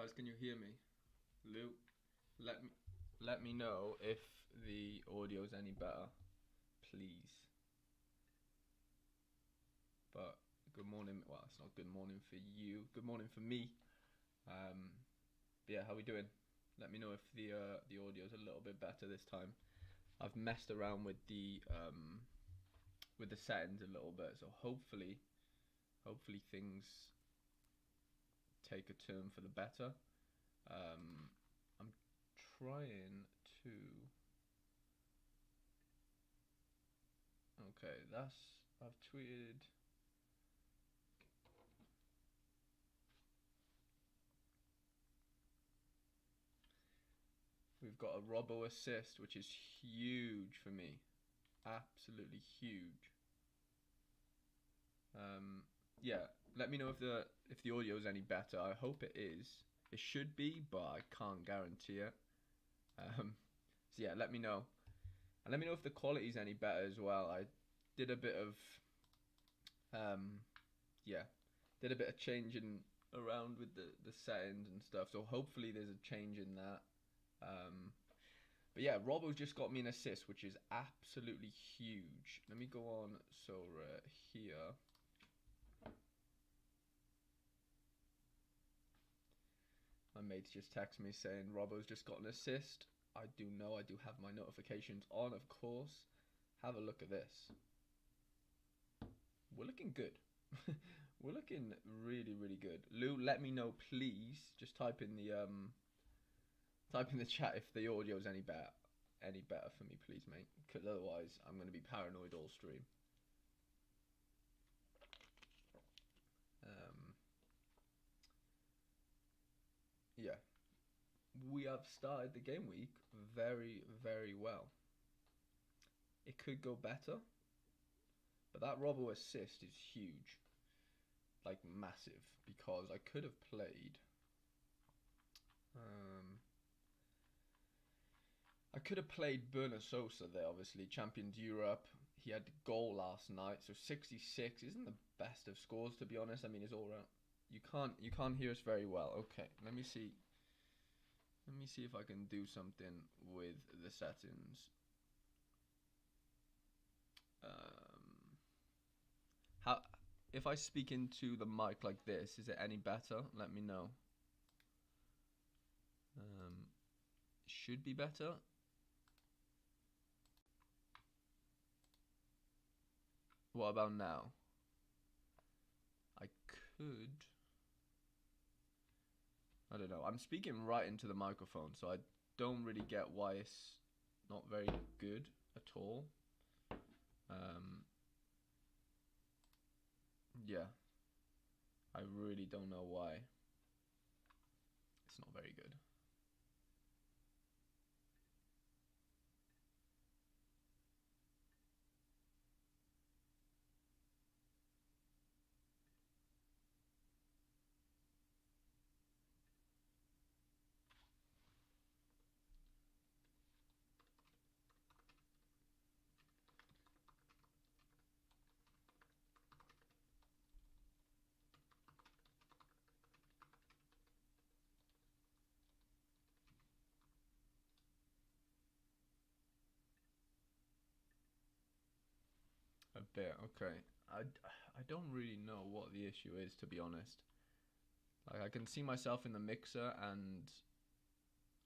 Guys, can you hear me? Lou, let me know if the audio is any better, please. But good morning. Well, it's not good morning for you. Good morning for me. But yeah, how we doing? Let me know if the audio is a little bit better this time. I've messed around with the settings a little bit, so hopefully things take a turn for the better. I'm trying to. Okay, I've tweeted. We've got a Robbo assist, which is huge for me. Absolutely huge. Yeah, let me know if the audio is any better. I hope it is. It should be, but I can't guarantee it. So yeah, let me know. And let me know if the quality is any better as well. I did a bit of did a bit of changing around with the settings and stuff. So hopefully there's a change in that. But yeah, Robbo's just got me an assist, which is absolutely huge. Let me go on Sorare here. My mates just text me saying Robbo's just got an assist. I do know, I do have my notifications on, of course. Have a look at this. We're looking good. We're looking really, really good. Lou, let me know, please. Just type in the chat if the audio is any better for me, please, mate. Because otherwise, I'm going to be paranoid all stream. Yeah, we have started the game week very, very well. It could go better, but that Robbo assist is huge, like massive, because I could have played. I could have played Bernard Sosa there, obviously, Champions Europe. He had a goal last night, so 66 isn't the best of scores, to be honest. I mean, it's all right. You can't hear us very well. Okay, let me see. Let me see if I can do something with the settings. How if I speak into the mic like this, is it any better? Let me know. Should be better. What about now? I could. I don't know. I'm speaking right into the microphone, so I don't really get why it's not very good at all. Yeah. I really don't know why. It's not very good. A bit, okay. I don't really know what the issue is, to be honest. Like, I can see myself in the mixer, and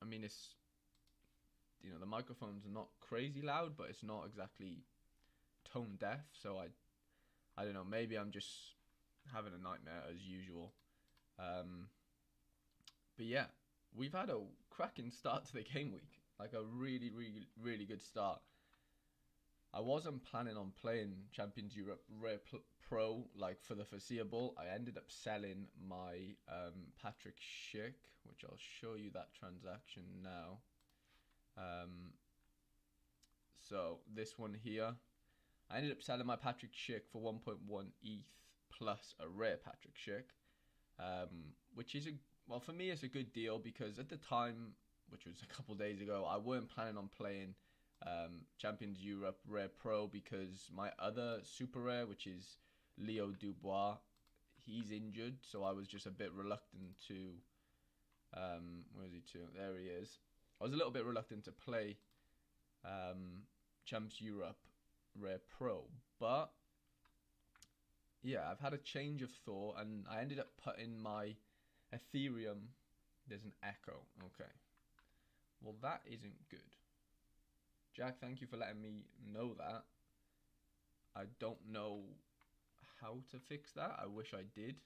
I mean, it's, you know, the microphone's not crazy loud, but it's not exactly tone deaf, so I don't know, maybe I'm just having a nightmare as usual. But yeah, we've had a cracking start to the game week, like a really, really, really good start. I wasn't planning on playing Champions Europe Rare Pro like for the foreseeable. I ended up selling my Patrick Schick, which I'll show you that transaction now. So this one here, I ended up selling my Patrick Schick for 1.1 ETH plus a rare Patrick Schick, which is well, for me it's a good deal because at the time, which was a couple days ago, I weren't planning on playing Champions Europe Rare Pro because my other super rare, which is Leo Dubois, he's injured, so I was just a bit reluctant to Where is he to? There he is. I was a little bit reluctant to play Champs Europe Rare Pro, but yeah, I've had a change of thought, and I ended up putting my Ethereum. There's an echo. Okay. Well, that isn't good. Jack, thank you for letting me know that. I don't know how to fix that. I wish I did.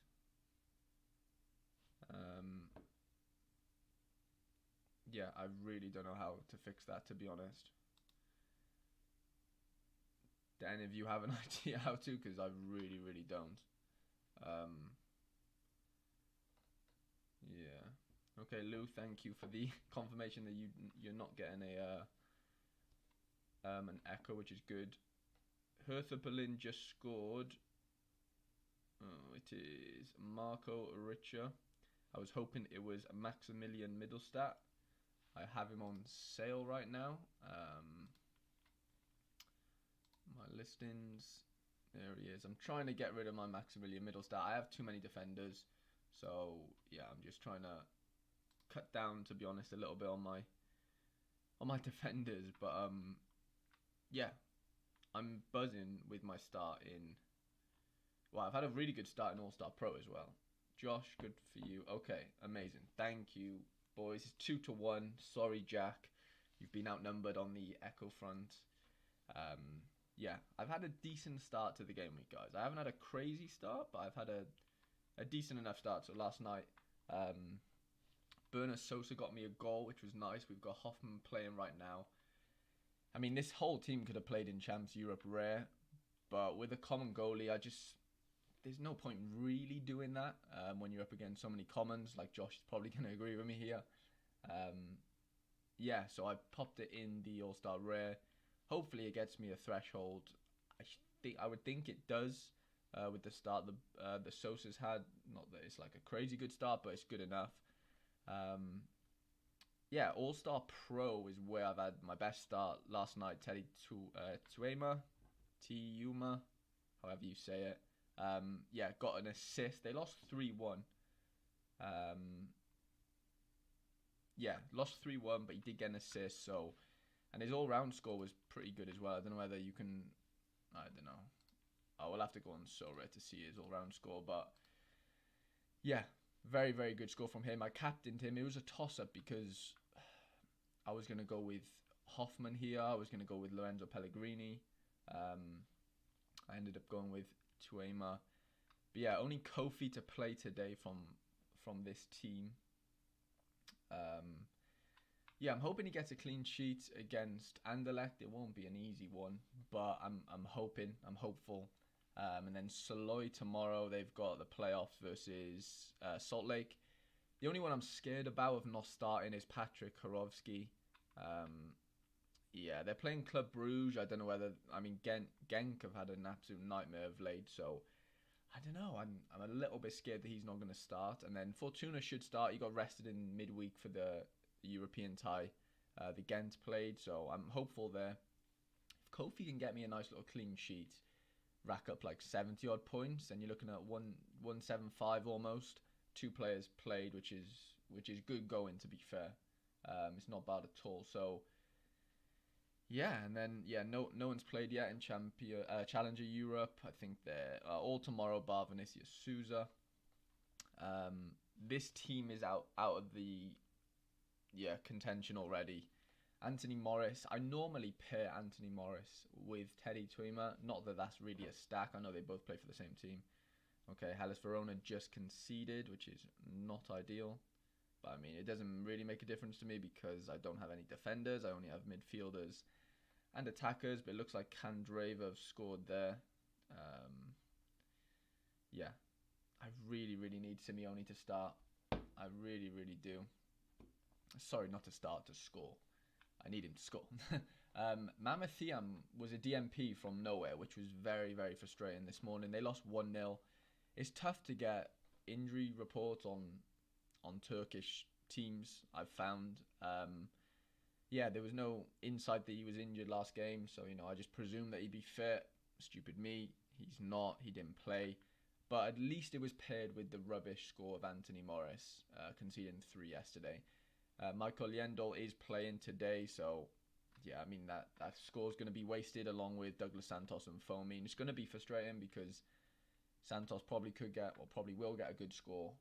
Yeah, I really don't know how to fix that, to be honest. Do any of you have an idea how to? Because I really, really don't. Yeah. Okay, Lou, thank you for the confirmation that you're not getting an echo, which is good. Hertha Berlin just scored. Oh, it is Marco Richer. I was hoping it was Maximilian Middlestat. I have him on sale right now. My listings. There he is. I'm trying to get rid of my Maximilian Middlestat. I have too many defenders. So, yeah, I'm just trying to cut down, to be honest, a little bit on my defenders. But, yeah, I'm buzzing with my start in... Well, I've had a really good start in All-Star Pro as well. Josh, good for you. Okay, amazing. Thank you, boys. It's 2-1. Sorry, Jack. You've been outnumbered on the Echo front. Yeah, I've had a decent start to the game week, guys. I haven't had a crazy start, but I've had a decent enough start. So last night, Berner Sosa got me a goal, which was nice. We've got Hoffman playing right now. I mean, this whole team could have played in Champs Europe Rare, but with a common goalie, there's no point really doing that when you're up against so many commons. Like Josh is probably going to agree with me here. Yeah, so I popped it in the All-Star Rare. Hopefully it gets me a threshold. I would think it does with the start the Sosa's had. Not that it's like a crazy good start, but it's good enough. Yeah, All-Star Pro is where I've had my best start. Last night, Teddy Tuema, however you say it. Yeah, got an assist. They lost 3-1. Yeah, lost 3-1, but he did get an assist. So, and his all-round score was pretty good as well. I don't know whether you can. I don't know. I will have to go on Sorare to see his all-round score, but yeah, very, very good score from him. I captained him. It was a toss-up because I was going to go with Hoffman here. I was going to go with Lorenzo Pellegrini. I ended up going with Tuema. But yeah, only Kofi to play today from this team. Yeah, I'm hoping he gets a clean sheet against Anderlecht. It won't be an easy one, but I'm hoping. I'm hopeful. And then Saloy tomorrow, they've got the playoffs versus Salt Lake. The only one I'm scared about of not starting is Patrick Horovsky. Yeah, they're playing Club Bruges. I don't know whether... I mean, Genk have had an absolute nightmare of late, so... I don't know. I'm a little bit scared that he's not going to start. And then Fortuna should start. He got rested in midweek for the European tie. The Ghent played, so I'm hopeful there. If Kofi can get me a nice little clean sheet, rack up like 70-odd points, then you're looking at 175 almost. 2 players played, which is good going, to be fair. It's not bad at all. So... yeah, and then no one's played yet in Challenger Europe. I think they're all tomorrow, bar Vinicius Souza. This team is out of the contention already. Anthony Morris. I normally pair Anthony Morris with Teddy Tuema. Not that that's really a stack. I know they both play for the same team. Okay, Hellas Verona just conceded, which is not ideal. But I mean, it doesn't really make a difference to me because I don't have any defenders. I only have midfielders and attackers, but it looks like Kandreva have scored there. Yeah, I really, really need Simeone to start. I really, really do. Sorry, not to start, to score. I need him to score. Mamathiam was a DMP from nowhere, which was very, very frustrating this morning. They lost 1-0. It's tough to get injury reports on Turkish teams, I've found. Yeah, there was no insight that he was injured last game, so, I just presumed that he'd be fit. Stupid me. He's not. He didn't play. but at least it was paired with the rubbish score of Anthony Morris, conceding 3 yesterday. Michael Yendall is playing today, so yeah, I mean that score's going to be wasted along with Douglas Santos and Fomin. It's going to be frustrating because Santos probably could get, or probably will get, a good score.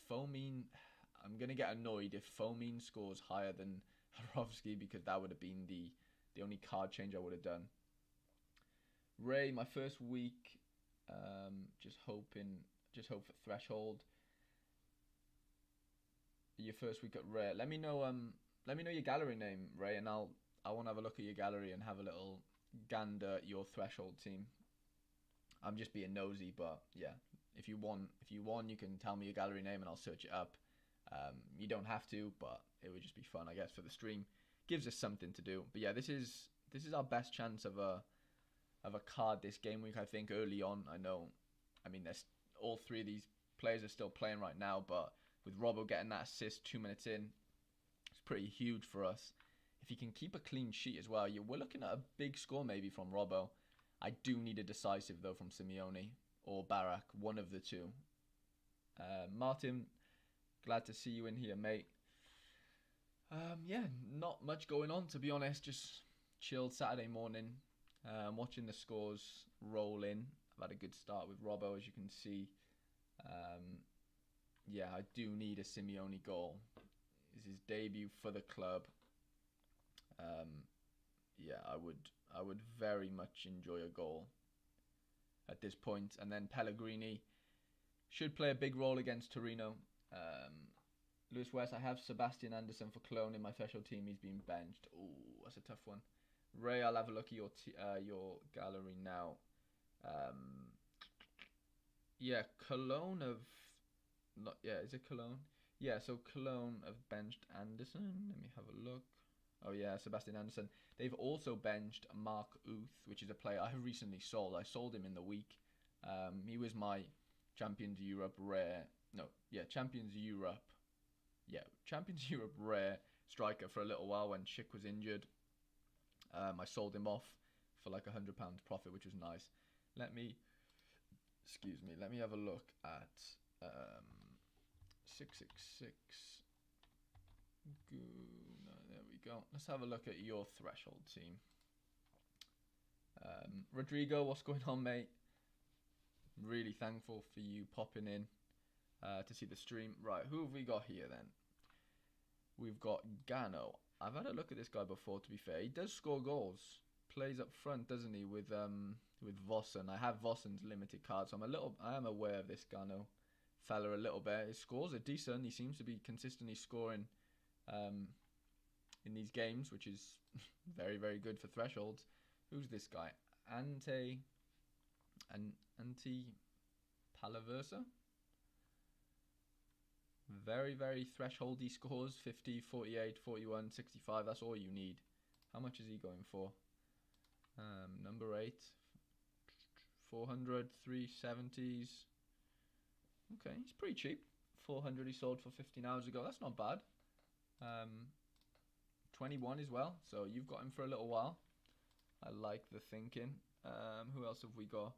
Fomin, I'm going to get annoyed if Fomin scores higher than Harovsky, because that would have been the only card change I would have done. Ray, my first week, just hope for threshold. Your first week at Ray. Let me know your gallery name, Ray, and I want to have a look at your gallery and have a little gander at your threshold team. I'm just being nosy, but yeah, if you won, you can tell me your gallery name and I'll search it up. You don't have to, but it would just be fun, I guess, for the stream. Gives us something to do. But yeah, this is our best chance of a card this game week, I think. Early on, I mean, there's all 3 of these players are still playing right now, but with Robbo getting that assist 2 minutes in, it's pretty huge for us. If he can keep a clean sheet as well, we're looking at a big score maybe from Robbo. I do need a decisive, though, from Simeone or Barak, one of the two. Martin, glad to see you in here, mate. Yeah, not much going on, to be honest. Just chilled Saturday morning, watching the scores roll in. I've had a good start with Robbo, as you can see. Yeah, I do need a Simeone goal. It's his debut for the club. Yeah, I would very much enjoy a goal at this point. And then Pellegrini should play a big role against Torino. Lewis West, I have Sebastian Anderson for Cologne in my threshold team. He's been benched. Ooh, that's a tough one. Ray, I'll have a look at your gallery now. Yeah, Cologne have... is it Cologne? Yeah, so Cologne have benched Anderson. Let me have a look. Oh yeah, Sebastian Anderson. They've also benched Mark Uth, which is a player I recently sold. I sold him in the week. He was my Champions Europe rare. No, yeah, Champions Europe rare striker for a little while when Schick was injured. I sold him off for like £100 profit, which was nice. Let me have a look at 666. There we go. Let's have a look at your threshold team. Rodrigo, what's going on, mate? Really thankful for you popping in to see the stream. Right, who have we got here then? We've got Gano. I've had a look at this guy before, to be fair. He does score goals. Plays up front, doesn't he, with Vossen. I have Vossen's limited card, so I am aware of this Gano fella a little bit. His scores are decent. He seems to be consistently scoring in these games, which is very, very good for thresholds. Who's this guy? Ante Palaversa? Very, very thresholdy scores. 50, 48, 41, 65. That's all you need. How much is he going for? Number 8. 400, 370s. Okay, he's pretty cheap. 400 he sold for 15 hours ago. That's not bad. 21 as well. So you've got him for a little while. I like the thinking. Who else have we got?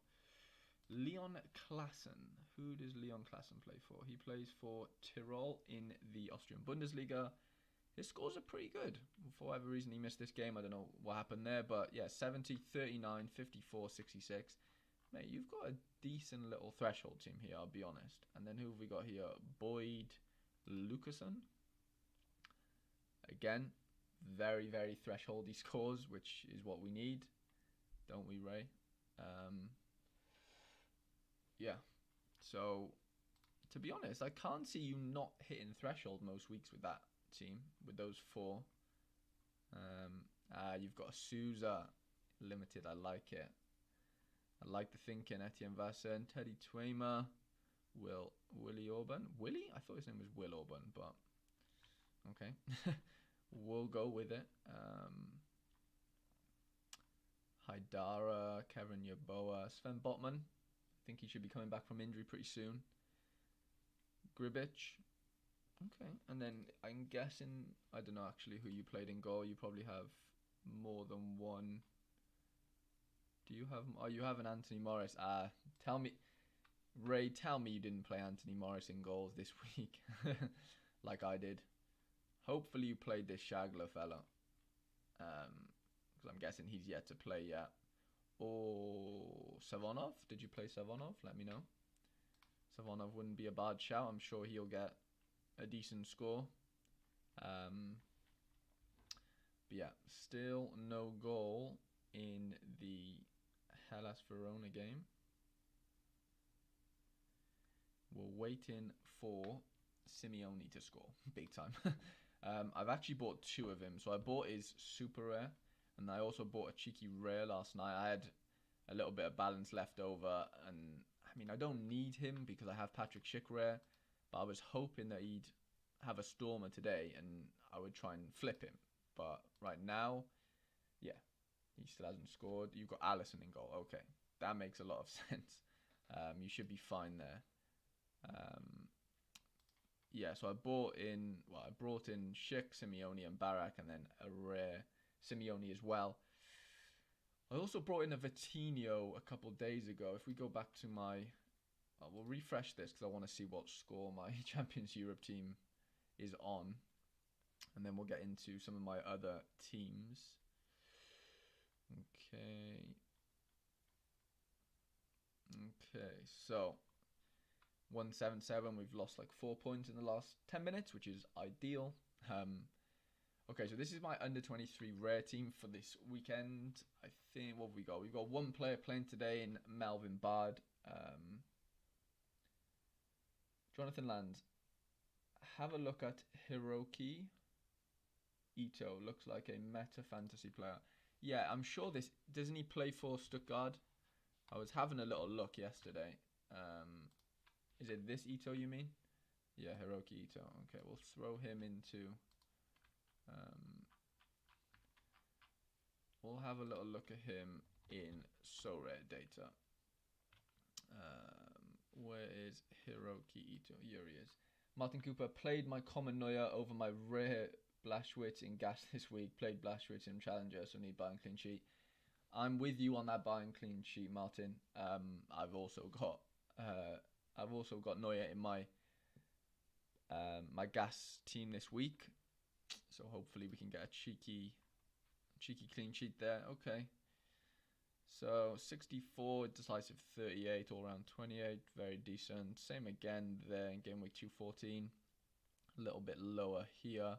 Leon Klassen. Who does Leon Klassen play for? He plays for Tirol in the Austrian Bundesliga. His scores are pretty good. For whatever reason, he missed this game. I don't know what happened there. But yeah, 70, 39, 54, 66. Mate, you've got a decent little threshold team here, I'll be honest. And then who have we got here? Boyd Lucasen. Again, very, very thresholdy scores, which is what we need. Don't we, Ray? Yeah. So, to be honest, I can't see you not hitting threshold most weeks with that team, with those 4. You've got a Souza limited. I like it. I like the thinking. Etienne Vassen, Teddy Twema, Willie Orban. Willie? I thought his name was Will Orban, but okay. We'll go with it. Haidara, Kevin Yaboa, Sven Botman. I think he should be coming back from injury pretty soon. Gribic. Okay. And then I'm guessing, I don't know actually who you played in goal. You probably have more than one. Do you have, oh, you have an Anthony Morris. Tell me Ray, tell me you didn't play Anthony Morris in goals this week, like I did. Hopefully you played this Shagler fella, because I'm guessing he's yet to play yet. Or Savonov? Did you play Savonov? Let me know. Savonov wouldn't be a bad shout. I'm sure he'll get a decent score. But yeah, still no goal in the Hellas Verona game. We're waiting for Simeone to score big time. I've actually bought 2 of him. So I bought his super rare, and I also bought a cheeky rare last night. I had a little bit of balance left over, and I mean, I don't need him because I have Patrick Schick rare, but I was hoping that he'd have a Stormer today and I would try and flip him. But right now, yeah, he still hasn't scored. You've got Allison in goal. Okay, that makes a lot of sense. You should be fine there. Yeah, so I brought in Schick, Simeone, and Barak, and then a rare Simeone as well. I also brought in a Vitinho a couple days ago. If we go back to my... we'll refresh this because I want to see what score my Champions Europe team is on. And then we'll get into some of my other teams. Okay, so 177, we've lost like 4 points in the last 10 minutes, which is ideal. Okay, so this is my under 23 rare team for this weekend. I think, what have we got? We've got 1 player playing today in Melvin Bard. Jonathan Land, have a look at Hiroki Ito. Looks like a meta fantasy player. Yeah, I'm sure this... Doesn't he play for Stuttgart? I was having a little look yesterday. Is it this Ito you mean? Yeah, Hiroki Ito. Okay, we'll throw him into... we'll have a little look at him in Sorare data. Where is Hiroki Ito? Here he is. Martin Cooper, played my common Neuer over my rare Blashwitz in Gas this week. Played Blashwitz in Challenger, so need buying clean sheet. I'm with you on that buying clean sheet, Martin. I've also got Neuer in my my Gas team this week, so hopefully we can get a cheeky clean sheet there. Okay, so 64, decisive 38, all round 28, very decent. Same again there in game week 214, a little bit lower here.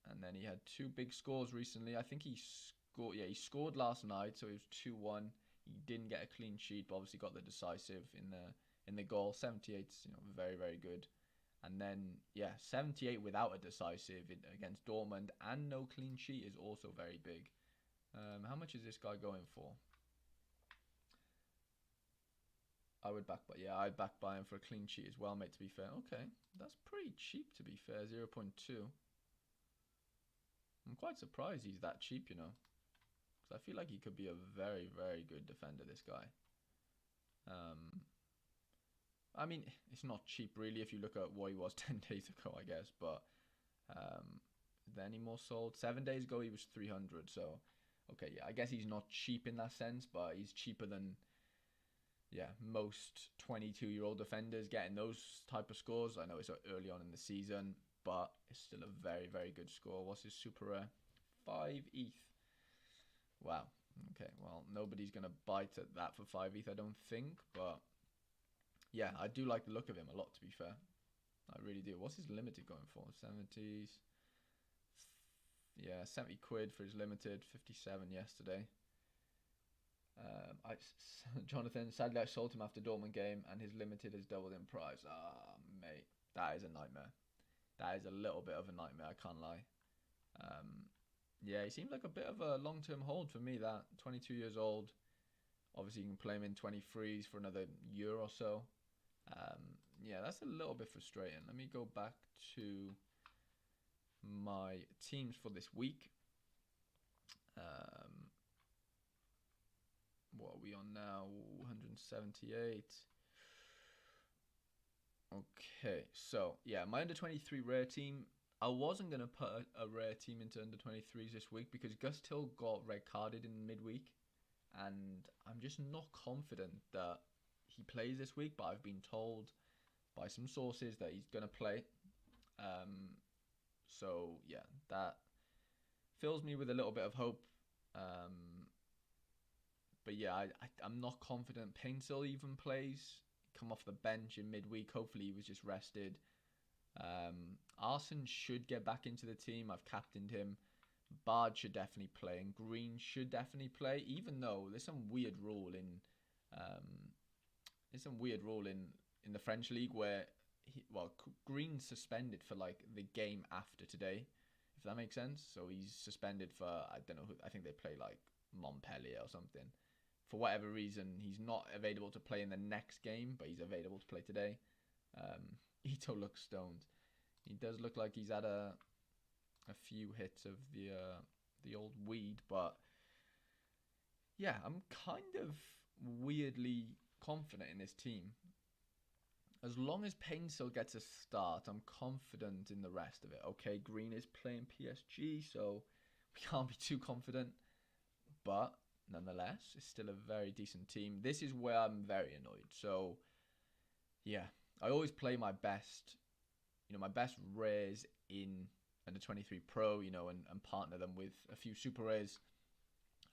And then he had 2 big scores recently. I think he scored. Yeah, he scored last night, so it was 2-1. He didn't get a clean sheet, but obviously got the decisive in the goal. 78, very very good. And then yeah, 78 without a decisive against Dortmund and no clean sheet is also very big. How much is this guy going for? I'd back buy him for a clean sheet as well, mate. To be fair, okay, that's pretty cheap. To be fair, 0.2. I'm quite surprised he's that cheap, because I feel like he could be a very, very good defender, this guy. I mean, it's not cheap, really, if you look at what he was 10 days ago, I guess. But then he more sold. 7 days ago, he was 300. So, okay, yeah, I guess he's not cheap in that sense, but he's cheaper than, yeah, most 22-year-old defenders getting those type of scores. I know it's early on in the season, but it's still a very, very good score. What's his super rare? 5 ETH. Wow. Okay, well, nobody's going to bite at that for 5 ETH, I don't think. But, yeah, I do like the look of him a lot, to be fair. I really do. What's his limited going for? 70s. Yeah, 70 quid for his limited. 57 yesterday. Jonathan, sadly, I sold him after Dortmund game, and his limited has doubled in price. Ah, mate, that is a nightmare. That is a little bit of a nightmare, I can't lie. Yeah, he seemed like a bit of a long-term hold for me, that 22 years old. Obviously, you can play him in 23s for another year or so. Yeah, that's a little bit frustrating. Let me go back to my teams for this week. What are we on now? 178. Okay, so yeah, my under 23 rare team. I wasn't going to put a rare team into under 23s this week because Gus Till got red carded in midweek, and I'm just not confident that he plays this week. But I've been told by some sources that he's gonna play. So yeah, that fills me with a little bit of hope. But yeah, I'm not confident Paintsill even plays. Come off the bench in midweek. Hopefully he was just rested. Arson should get back into the team. I've captained him. Bard should definitely play, and Green should definitely play. Even though there's some weird rule in the French league where Green's suspended for like the game after today, if that makes sense. So he's suspended for, I don't know who, I think they play like Montpellier or something. For whatever reason, he's not available to play in the next game, but he's available to play today. Ito looks stoned. He does look like he's had a few hits of the old weed, but yeah, I'm kind of weirdly confident in this team. As long as Paintsill gets a start, I'm confident in the rest of it. Okay, Green is playing PSG, so we can't be too confident, but nonetheless, it's still a very decent team. This is where I'm very annoyed. So yeah, I always play my best, my best rares in under 23 Pro, and partner them with a few super rares.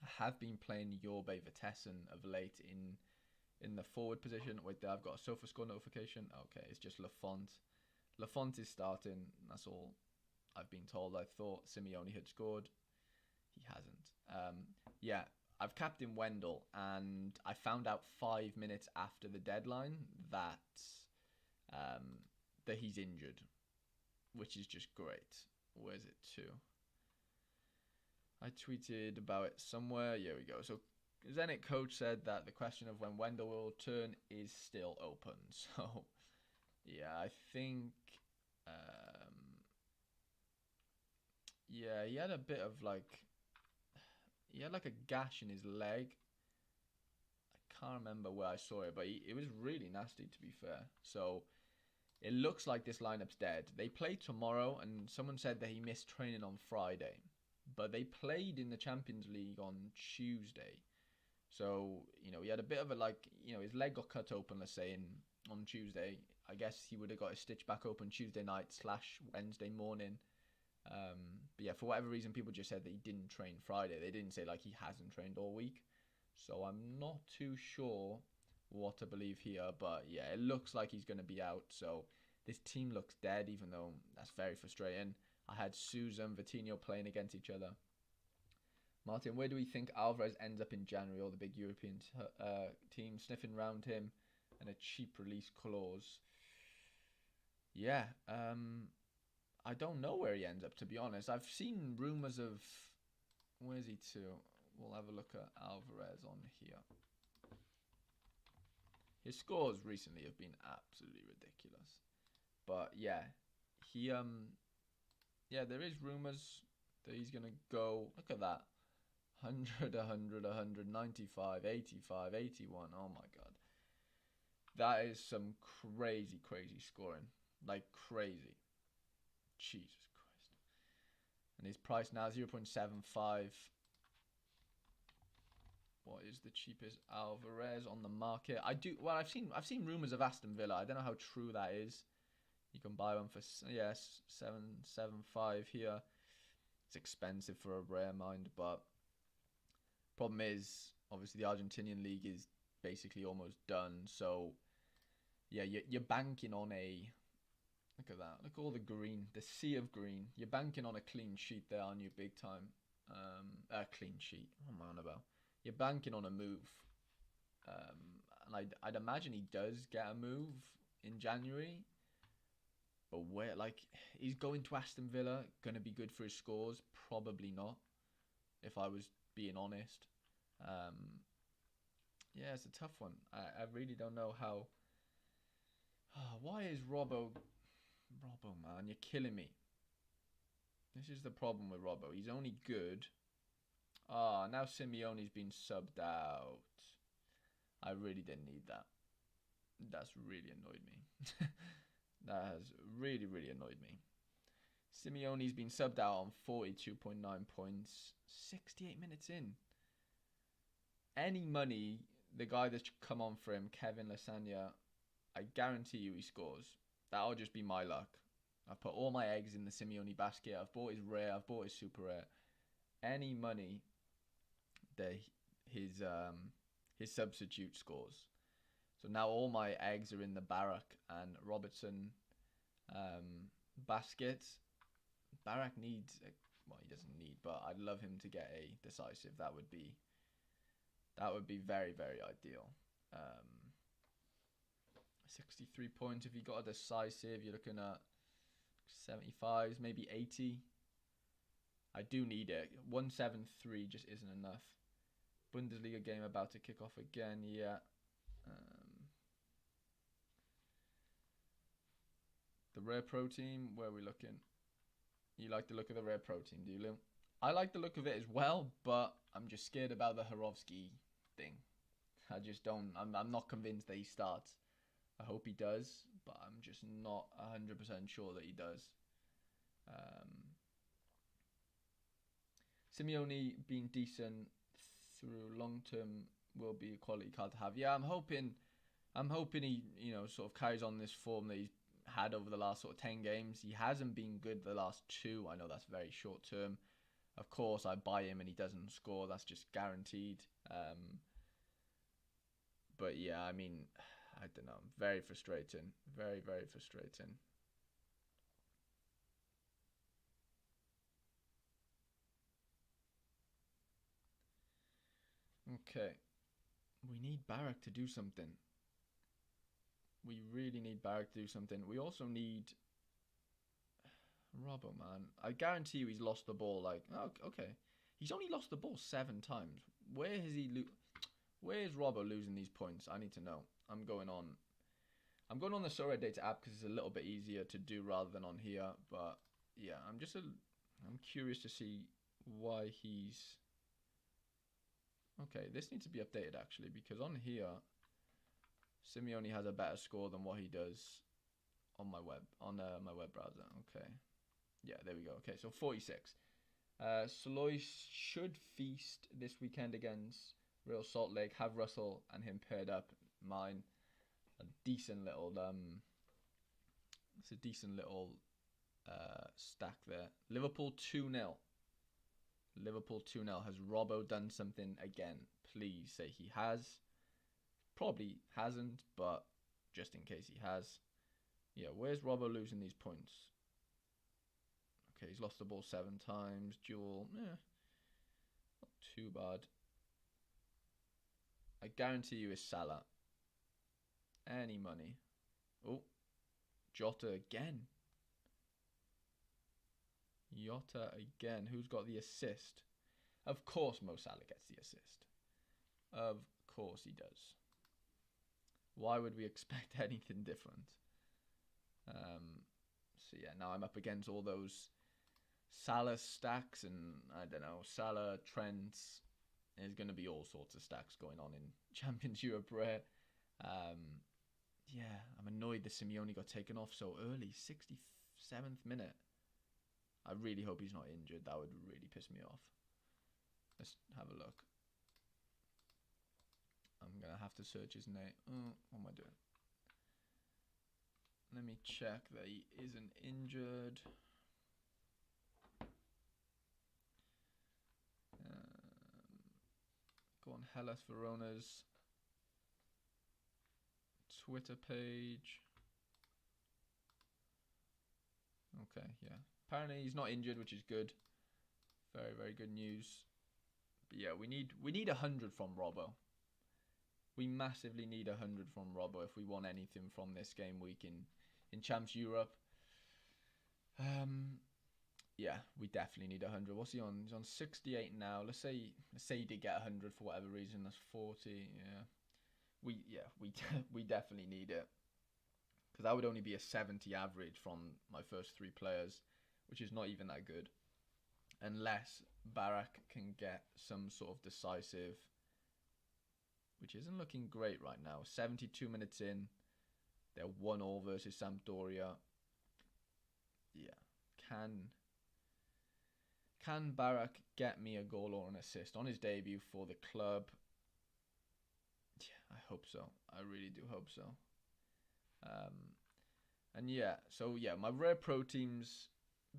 I have been playing Yorbe Vitesse of late in the forward position. Wait, there, I've got a sofa score notification. Okay, it's just Lafont. Lafont is starting. That's all I've been told. I thought Simeone had scored. He hasn't. Yeah, I've captained Wendell, and I found out 5 minutes after the deadline that that he's injured, which is just great. Where's it to? I tweeted about it somewhere. Here we go. So Zenit coach said that the question of when Wendell will return is still open. So yeah, I think yeah, he had a bit of he had like a gash in his leg. I can't remember where I saw it, but it was really nasty, to be fair. So it looks like this lineup's dead. They play tomorrow, and someone said that he missed training on Friday. But they played in the Champions League on Tuesday. So, he had a bit of his leg got cut open, let's say, on Tuesday. I guess he would have got his stitch back open Tuesday night / Wednesday morning. But yeah, for whatever reason, people just said that he didn't train Friday. They didn't say, he hasn't trained all week. So I'm not too sure what to believe here. But yeah, it looks like he's going to be out. So this team looks dead, even though that's very frustrating. I had Sousa and Vitinho playing against each other. Martin, where do we think Alvarez ends up in January, or the big European team sniffing around him and a cheap release clause? Yeah, I don't know where he ends up, to be honest. I've seen rumours of... Where's he to? We'll have a look at Alvarez on here. His scores recently have been absolutely ridiculous. But yeah, there is rumours that he's going to go... Look at that. 100, 100, 100, 95, 85, 81. Oh my god. That is some crazy, crazy scoring. Like crazy. Jesus Christ. And his price now 0.75. What is the cheapest Alvarez on the market? I've seen rumours of Aston Villa. I don't know how true that is. You can buy one for 7.75 here. It's expensive for a rare, mind, but problem is, obviously, the Argentinian league is basically almost done. So, yeah, you're banking on a... Look at that. Look at all the green. The sea of green. You're banking on a clean sheet there, aren't you? Big time. Clean sheet. What am I on about? You're banking on a move. And I'd imagine he does get a move in January. But where, he's going to Aston Villa, going to be good for his scores? Probably not, if I was being honest. Yeah, it's a tough one. I really don't know how... why is Robbo, man, you're killing me. This is the problem with Robbo. He's only good. Now Simeone's been subbed out. I really didn't need that. That's really annoyed me. That has really, really annoyed me. Simeone's been subbed out on 42.9 points. 68 minutes in. Any money, the guy that's come on for him, Kevin Lasagna, I guarantee you he scores. That'll just be my luck. I've put all my eggs in the Simeone basket. I've bought his rare. I've bought his super rare. Any money that his substitute scores. So now all my eggs are in the Barak and Robertson baskets. Barak needs, well, he doesn't need, but I'd love him to get a decisive. That would be very, very ideal. 63 points. If he got a decisive, you're looking at 75s, maybe 80. I do need it. 173 just isn't enough. Bundesliga game about to kick off again. Yeah. The rare pro team, where are we looking? You like the look of the rare pro team, do you, Lou? I like the look of it as well, but I'm just scared about the Horovsky thing. I just don't. I'm not convinced that he starts. I hope he does, but I'm just not 100% sure that he does. Simeone being decent through long term will be a quality card to have. Yeah, I'm hoping he sort of carries on this form that he's had over the last sort of 10 games. He hasn't been good the last 2. I know that's very short term. Of course, I buy him and he doesn't score. That's just guaranteed. But yeah, I mean, I don't know. Very frustrating. Very, very frustrating. Okay. We need Barak to do something. We really need Barak to do something. We also need Robbo, man. I guarantee you he's lost the ball. Like, oh, okay. He's only lost the ball 7 times. Where is Robbo losing these points? I need to know. I'm going on the Sorare data app because it's a little bit easier to do rather than on here. But yeah, I'm curious to see why he's. Okay, this needs to be updated actually, because on here, Simeone has a better score than what he does on my web browser. Okay, yeah, there we go. Okay, so 46. Soloy should feast this weekend against Real Salt Lake. Have Russell and him paired up. Mine, a decent little it's a decent little stack there. Liverpool 2-0. Liverpool 2-0. Has Robbo done something again? Please say he has. Probably hasn't, but just in case he has. Yeah, where's Robbo losing these points? Okay, he's lost the ball 7 times. Duel, not too bad. I guarantee you it's Salah. Any money. Oh, Jota again. Jota again. Who's got the assist? Of course Mo Salah gets the assist. Of course he does. Why would we expect anything different? So yeah, now I'm up against all those Salah stacks, and I don't know, Salah, Trent. There's going to be all sorts of stacks going on in Champions Europe Rare. Yeah, I'm annoyed that Simeone got taken off so early, 67th minute. I really hope he's not injured. That would really piss me off. Let's have a look. I'm going to have to search his name. What am I doing? Let me check that he isn't injured. Go on Hellas Verona's Twitter page. Okay, yeah. Apparently he's not injured, which is good. Very, very good news. But yeah, we need 100 from Robbo. We massively need 100 from Robbo if we want anything from this game week in Champs Europe. Yeah, we definitely need 100. What's he on? He's on 68 now. Let's say he did get 100 for whatever reason. That's 40. Yeah, we definitely need it, because that would only be a 70 average from my first 3 players, which is not even that good, unless Barak can get some sort of decisive, which isn't looking great right now. 72 minutes in, they're 1-1 versus Sampdoria. Yeah, can Barak get me a goal or an assist on his debut for the club? I hope so. I really do hope so. Um, and yeah, so yeah, my rare pro team's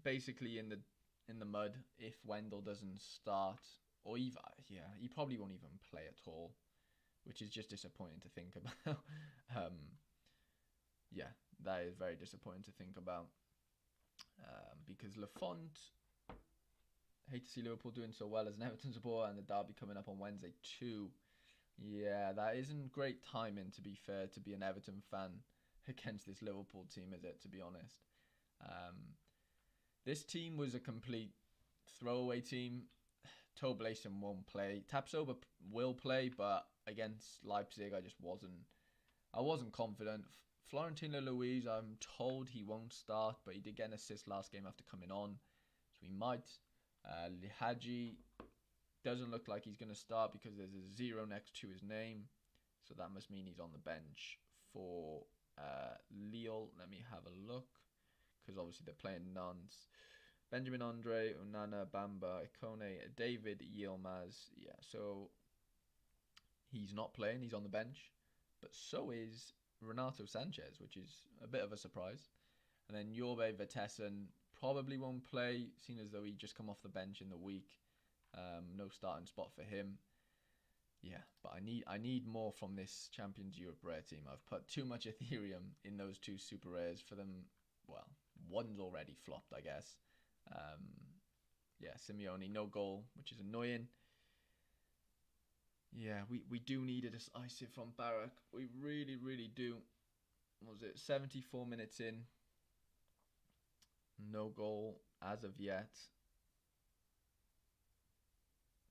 basically in the mud if Wendell doesn't start, or even yeah, he probably won't even play at all, which is just disappointing to think about. um, yeah, that is very disappointing to think about. Because Lafont, hate to see Liverpool doing so well as an Everton supporter, and the derby coming up on Wednesday too. Yeah, that isn't great timing, to be fair, to be an Everton fan against this Liverpool team, is it, to be honest? Um, this team was a complete throwaway team. Toblason won't play. Tapsoba will play, but against Leipzig, I wasn't confident. Florentino Luis, I'm told he won't start, but he did get an assist last game after coming on, so he might. Lihaji doesn't look like he's going to start because there's a 0 next to his name, so that must mean he's on the bench for Lille. Let me have a look, because obviously they're playing Nantes. Benjamin Andre, Unana, Bamba, Ikone, David Yilmaz. Yeah, so he's not playing. He's on the bench. But so is Renato Sanchez, which is a bit of a surprise. And then Jorbe Vertessen probably won't play, seeing as though he just come off the bench in the week. No starting spot for him. Yeah, but I need more from this Champions Europe rare team. I've put too much Ethereum in those two super rares for them. Well, one's already flopped, I guess. Yeah, Simeone, no goal, which is annoying. Yeah, we do need a decisive from Barak. We really, really do. What was it 74 minutes in? No goal as of yet.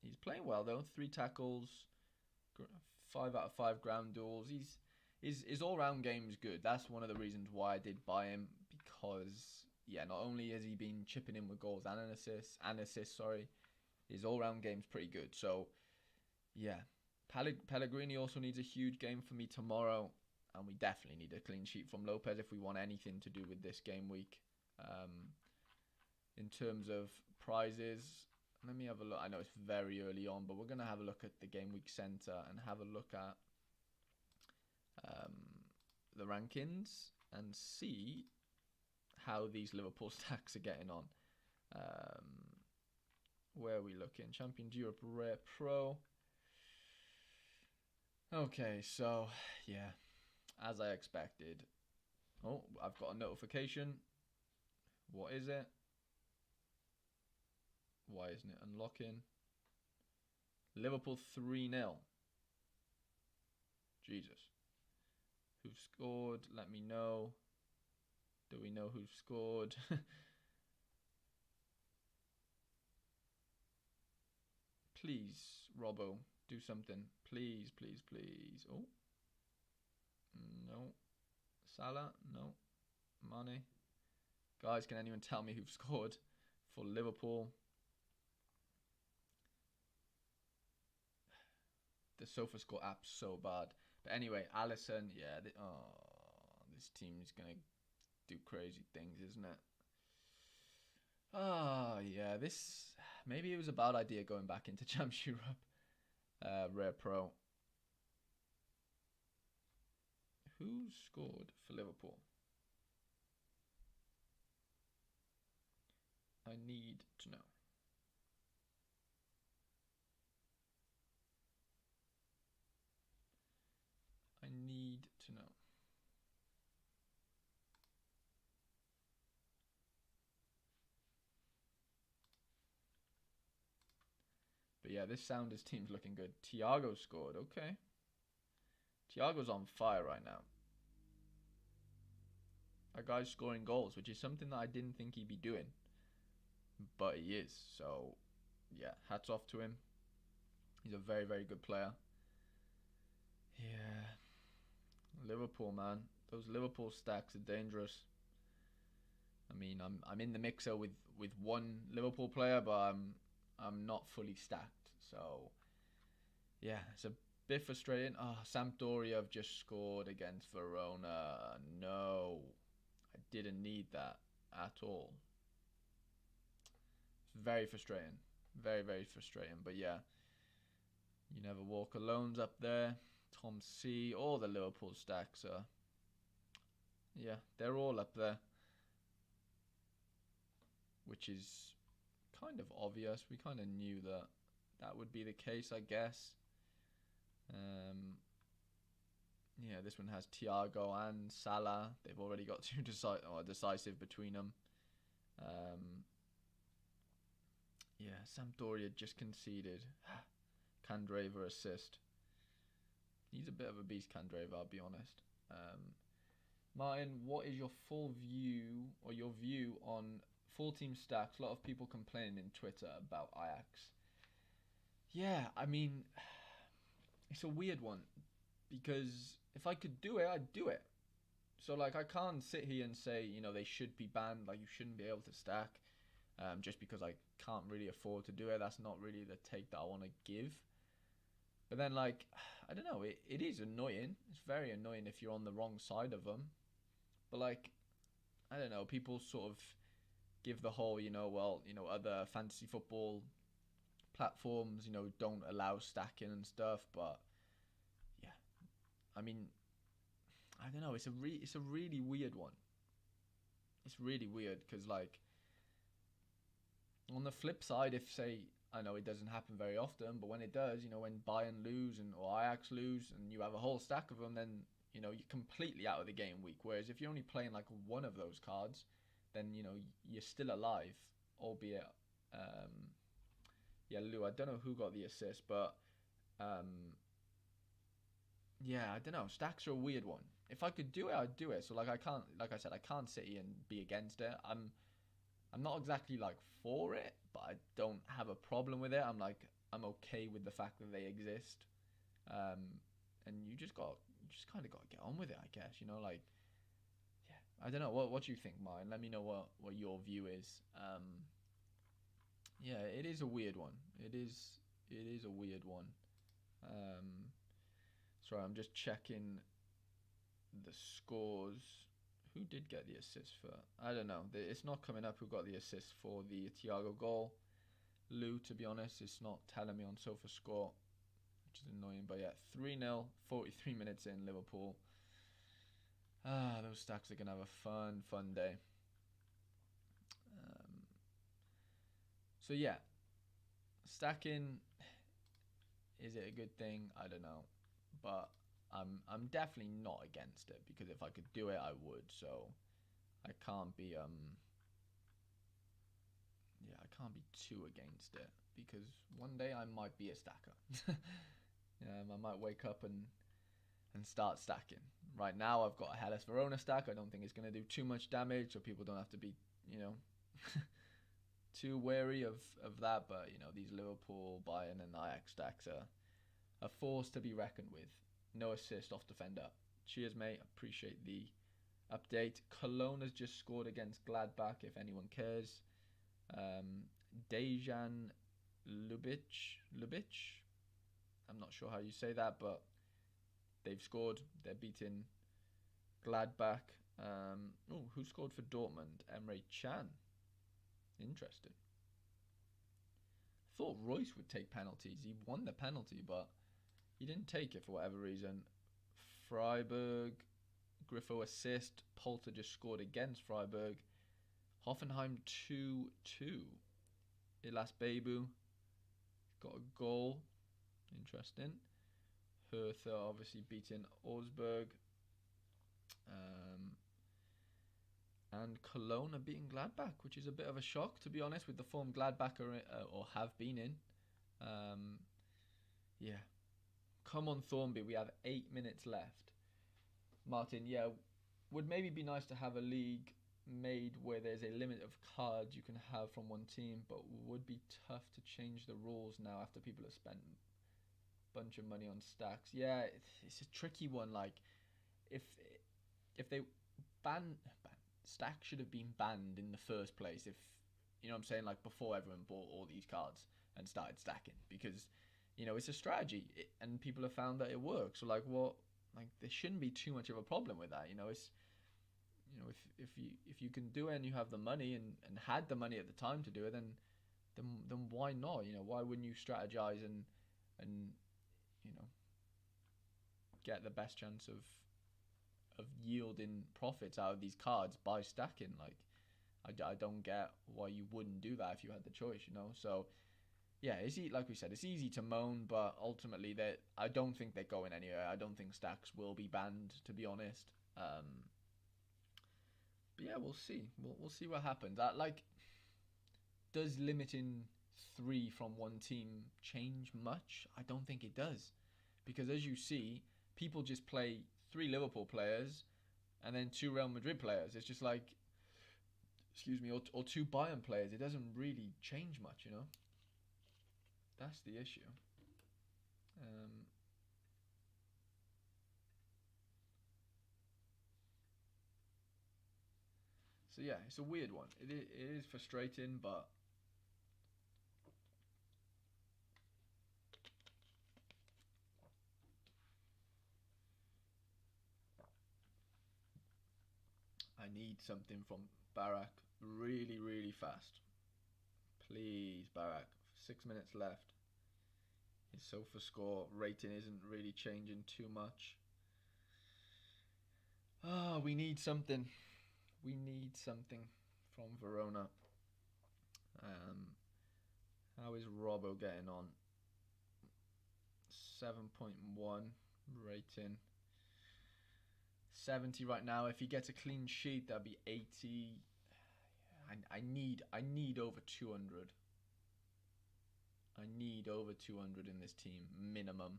He's playing well though. 3 tackles, 5 out of 5 ground duels. His all-round game's good. That's one of the reasons why I did buy him, because yeah, not only has he been chipping in with goals and an assist, his all-round game's pretty good. So yeah, Pellegrini also needs a huge game for me tomorrow, and we definitely need a clean sheet from Lopez if we want anything to do with this game week. In terms of prizes, let me have a look. I know it's very early on, but we're going to have a look at the game week center and have a look at the rankings and see how these Liverpool stacks are getting on. Where are we looking? Champions Europe Rare Pro. Okay, so yeah, as I expected. Oh, I've got a notification. What is it? Why isn't it unlocking? Liverpool 3-0. Jesus. Who scored? Let me know. Do we know who scored? Please, Robbo, do something. Please, please, please. Oh. No. Salah? No. Mane? Guys, can anyone tell me who scored for Liverpool? The SofaScore app's so bad. But anyway, Alisson, yeah. This team's going to do crazy things, isn't it? Yeah. Maybe it was a bad idea going back into Champs Europe. Rare Pro. Who scored for Liverpool? I need to know. I need to know. But yeah, this Sounders team's looking good. Thiago scored. Okay. Thiago's on fire right now. That guy's scoring goals, which is something that I didn't think he'd be doing. But he is. So, yeah, hats off to him. He's a very, very good player. Yeah. Liverpool, man. Those Liverpool stacks are dangerous. I mean, I'm in the mixer with one Liverpool player, but I'm not fully stacked. So, yeah, it's a bit frustrating. Sampdoria have just scored against Verona. No, I didn't need that at all. It's very frustrating. Very, very frustrating. But yeah, you never walk alone's up there. Tom C. All the Liverpool stacks are, yeah, they're all up there, which is kind of obvious. We kind of knew that that would be the case, I guess. Yeah, this one has Thiago and Salah. They've already got two decisive between them. Yeah, Sampdoria just conceded. Candreva assist. He's a bit of a beast, Candreva, I'll be honest. Martin, what is your full view or your view on full team stacks? A lot of people complaining in Twitter about Ajax. Yeah, I mean, it's a weird one because if I could do it, I'd do it. So like, I can't sit here and say, you know, they should be banned. Like, you shouldn't be able to stack, just because I can't really afford to do it. That's not really the take that I want to give. But then, like, I don't know. It is annoying. It's very annoying if you're on the wrong side of them. But like, I don't know. People sort of give the whole, you know, well, you know, other fantasy football platforms, you know, don't allow stacking and stuff. But yeah, I mean, I don't know. It's a really weird one. It's really weird because, like, on the flip side, if say, I know it doesn't happen very often, but when it does, you know, when Bayern lose or Ajax lose and you have a whole stack of them, then, you know, you're completely out of the game week. Whereas if you're only playing like one of those cards, then, you know, you're still alive, albeit, yeah, Lou, I don't know who got the assist, but, yeah, I don't know. Stacks are a weird one. If I could do it, I'd do it. So like, I can't, like I said, I can't sit here and be against it. I'm not exactly like for it, but I don't have a problem with it. I'm okay with the fact that they exist. And you just kind of got to get on with it, I guess. You know, like, yeah, I don't know. What do you think, Martin? Let me know what your view is. Yeah, it is a weird one. It is a weird one. Sorry, I'm just checking the scores. Who did get the assist for? I don't know. It's not coming up who got the assist for the Thiago goal. Lou, to be honest, it's not telling me on SofaScore, which is annoying. But yeah, 3-0, 43 minutes in, Liverpool. Those stacks are going to have a fun day. So yeah, stacking, is it a good thing? I don't know. But I'm definitely not against it, because if I could do it, I would. So I can't be I can't be too against it, because one day I might be a stacker. I might wake up and start stacking. Right now I've got a Hellas Verona stack. I don't think it's going to do too much damage, so people don't have to be, you know, too wary of that. But, you know, these Liverpool, Bayern and Ajax stacks are a force to be reckoned with. No assist off defender. Cheers, mate. Appreciate the update. Cologne has just scored against Gladbach, if anyone cares. Dejan Lubic. I'm not sure how you say that, but they've scored. They're beating Gladbach. Who scored for Dortmund? Emre Can. Interesting. Thought Royce would take penalties. He won the penalty, but he didn't take it for whatever reason. Freiburg, Griffo assist. Polter just scored against Freiburg. Hoffenheim 2-2. Ilas Bebu got a goal. Interesting. Hertha obviously beating Augsburg. And Cologne are beating Gladbach, which is a bit of a shock, to be honest, with the form Gladbach are or have been in. Yeah. Come on, Thornby. We have 8 minutes left. Martin, yeah, would maybe be nice to have a league made where there's a limit of cards you can have from one team, but would be tough to change the rules now after people have spent a bunch of money on stacks. Yeah, it's a tricky one. Like, if they ban stacks should have been banned in the first place. If you know what I'm saying, like before everyone bought all these cards and started stacking, because you know it's a strategy and people have found that it works. So like, what? Like, there shouldn't be too much of a problem with that. You know, it's, you know, if you can do it and you have the money and had the money at the time to do it, then why not? You know, why wouldn't you strategize and you know, get the best chance of yielding profits out of these cards by stacking. Like, I don't get why you wouldn't do that if you had the choice, you know. So yeah, like we said, it's easy to moan, but ultimately I don't think they're going anywhere. I don't think stacks will be banned, to be honest. But yeah, we'll see. We'll see what happens. Does limiting 3 from one team change much? I don't think it does, because as you see, people just play 3 Liverpool players and then 2 Real Madrid players. It's just like, excuse me, or 2 Bayern players. It doesn't really change much, you know. That's the issue. So yeah, it's a weird one. It is frustrating, but I need something from Barak really, really fast. Please, Barak. 6 minutes left. His SOFA score rating isn't really changing too much. Ah, we need something. We need something from Verona. How is Robbo getting on? 7.1 rating. 70 right now. If he gets a clean sheet, that'd be 80. I need over 200. I need over 200 in this team minimum.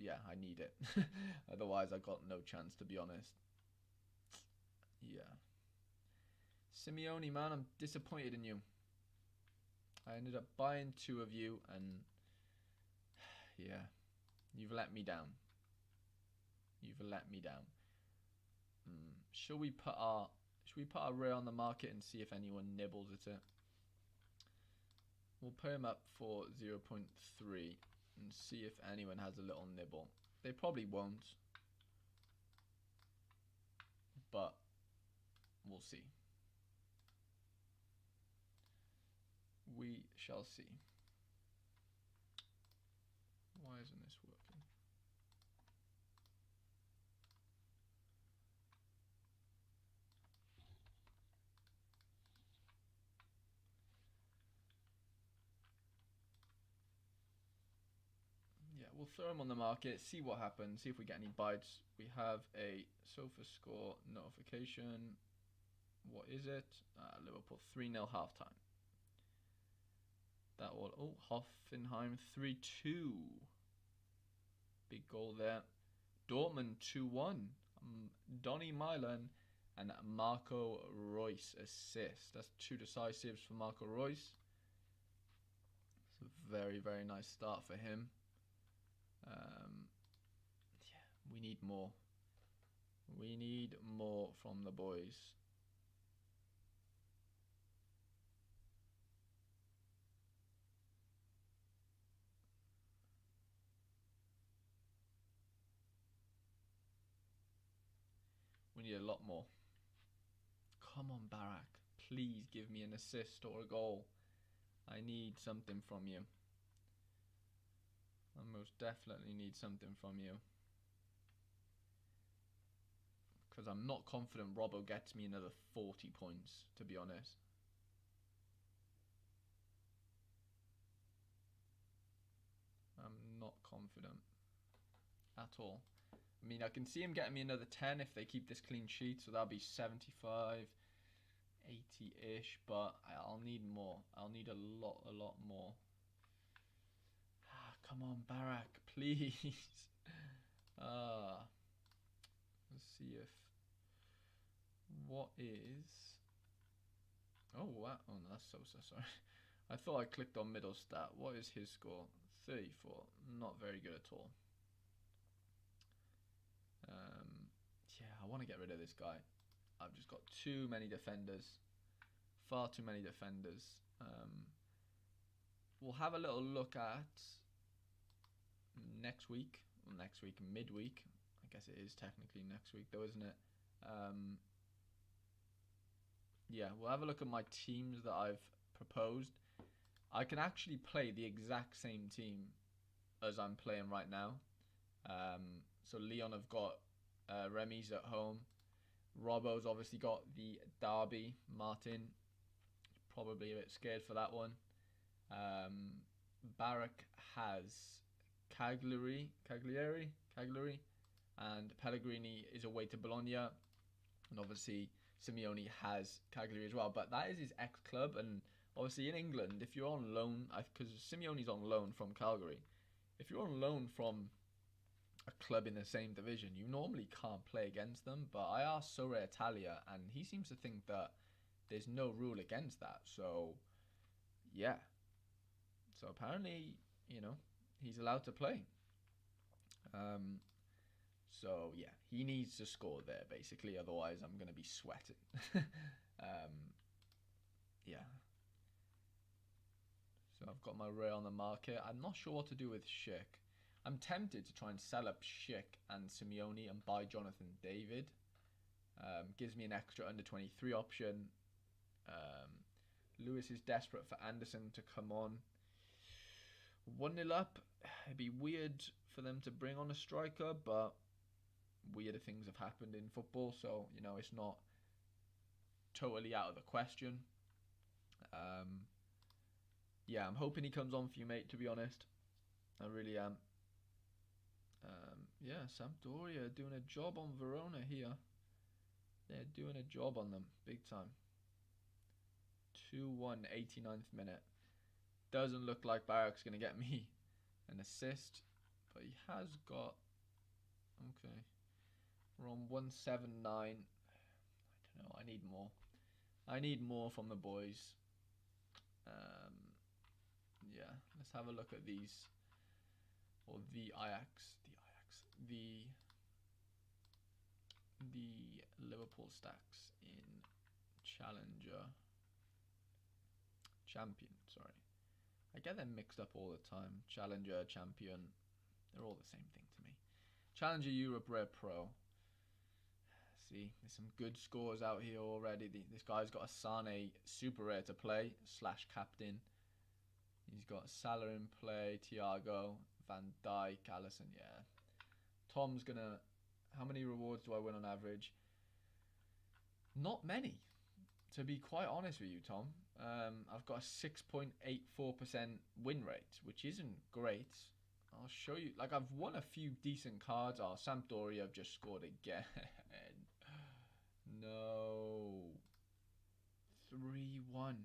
Yeah, I need it. Otherwise, I got no chance, to be honest. Yeah. Simeone, man, I'm disappointed in you. I ended up buying 2 of you, and yeah, you've let me down. You've let me down. Should we put our Ray on the market and see if anyone nibbles at it? We'll put him up for 0.3 and see if anyone has a little nibble. They probably won't, but we'll see. We shall see. Why isn't this working? Yeah, we'll throw him on the market, see what happens, see if we get any bites. We have a SOFA score notification. What is it? Liverpool 3-0 halftime. That will, Hoffenheim 3-2. Big goal there. Dortmund 2-1. Donny Milan and Marco Reus assist. That's 2 decisives for Marco Reus. It's a very, very nice start for him. Yeah, we need more. We need more from the boys. We need a lot more. Come on, Barak. Please give me an assist or a goal. I need something from you. I most definitely need something from you. Because I'm not confident Robbo gets me another 40 points, to be honest. I'm not confident at all. I mean, I can see him getting me another 10 if they keep this clean sheet, so that'll be 75, 80-ish, but I'll need more. I'll need a lot more. Come on, Barak, please. Let's see if... What is... Oh, wow. Oh, no, that's so sorry. I thought I clicked on middle stat. What is his score? 34. Not very good at all. Yeah, I want to get rid of this guy. I've just got too many defenders. Far too many defenders. We'll have a little look at next week. Well, next week, midweek. I guess it is technically next week though, isn't it? Yeah, we'll have a look at my teams that I've proposed. I can actually play the exact same team as I'm playing right now. So Leon have got Remy's at home. Robbo's obviously got the derby. Martin probably a bit scared for that one. Barak has Cagliari, and Pellegrini is away to Bologna, and obviously Simeone has Cagliari as well. But that is his ex-club, and obviously in England, if you're on loan, because Simeone's on loan from Calgary, if you're on loan from a club in the same division, you normally can't play against them. But I asked Sorare Italia, and he seems to think that there's no rule against that. So, yeah. So apparently, he's allowed to play. So yeah, he needs to score there basically. Otherwise, I'm gonna be sweating. Yeah. So I've got my Ray on the market. I'm not sure what to do with Schick. I'm tempted to try and sell up Schick and Simeone and buy Jonathan David. Gives me an extra under 23 option. Lewis is desperate for Anderson to come on. 1-0 up. It'd be weird for them to bring on a striker, but weirder things have happened in football, so it's not totally out of the question. Yeah, I'm hoping he comes on for you, mate, to be honest. I really am. Yeah, Sampdoria are doing a job on Verona here. They're doing a job on them, big time. 2-1, 89th minute. Doesn't look like Barak's going to get me an assist, but he has got... Okay. We're on 179. I don't know, I need more. I need more from the boys. Yeah, let's have a look at these. Or the Ajax. The Liverpool stacks in Champion, sorry. I get them mixed up all the time. Challenger, Champion, they're all the same thing to me. Challenger Europe Rare Pro. See, there's some good scores out here already. This guy's got a Sane super rare to play / captain. He's got Salah in play, Thiago, Van Dijk, Alisson. Yeah. Tom's gonna... How many rewards do I win on average? Not many, to be quite honest with you, Tom. I've got a 6.84% win rate, which isn't great. I'll show you. Like, I've won a few decent cards. Oh, Sampdoria have just scored again. No. 3-1.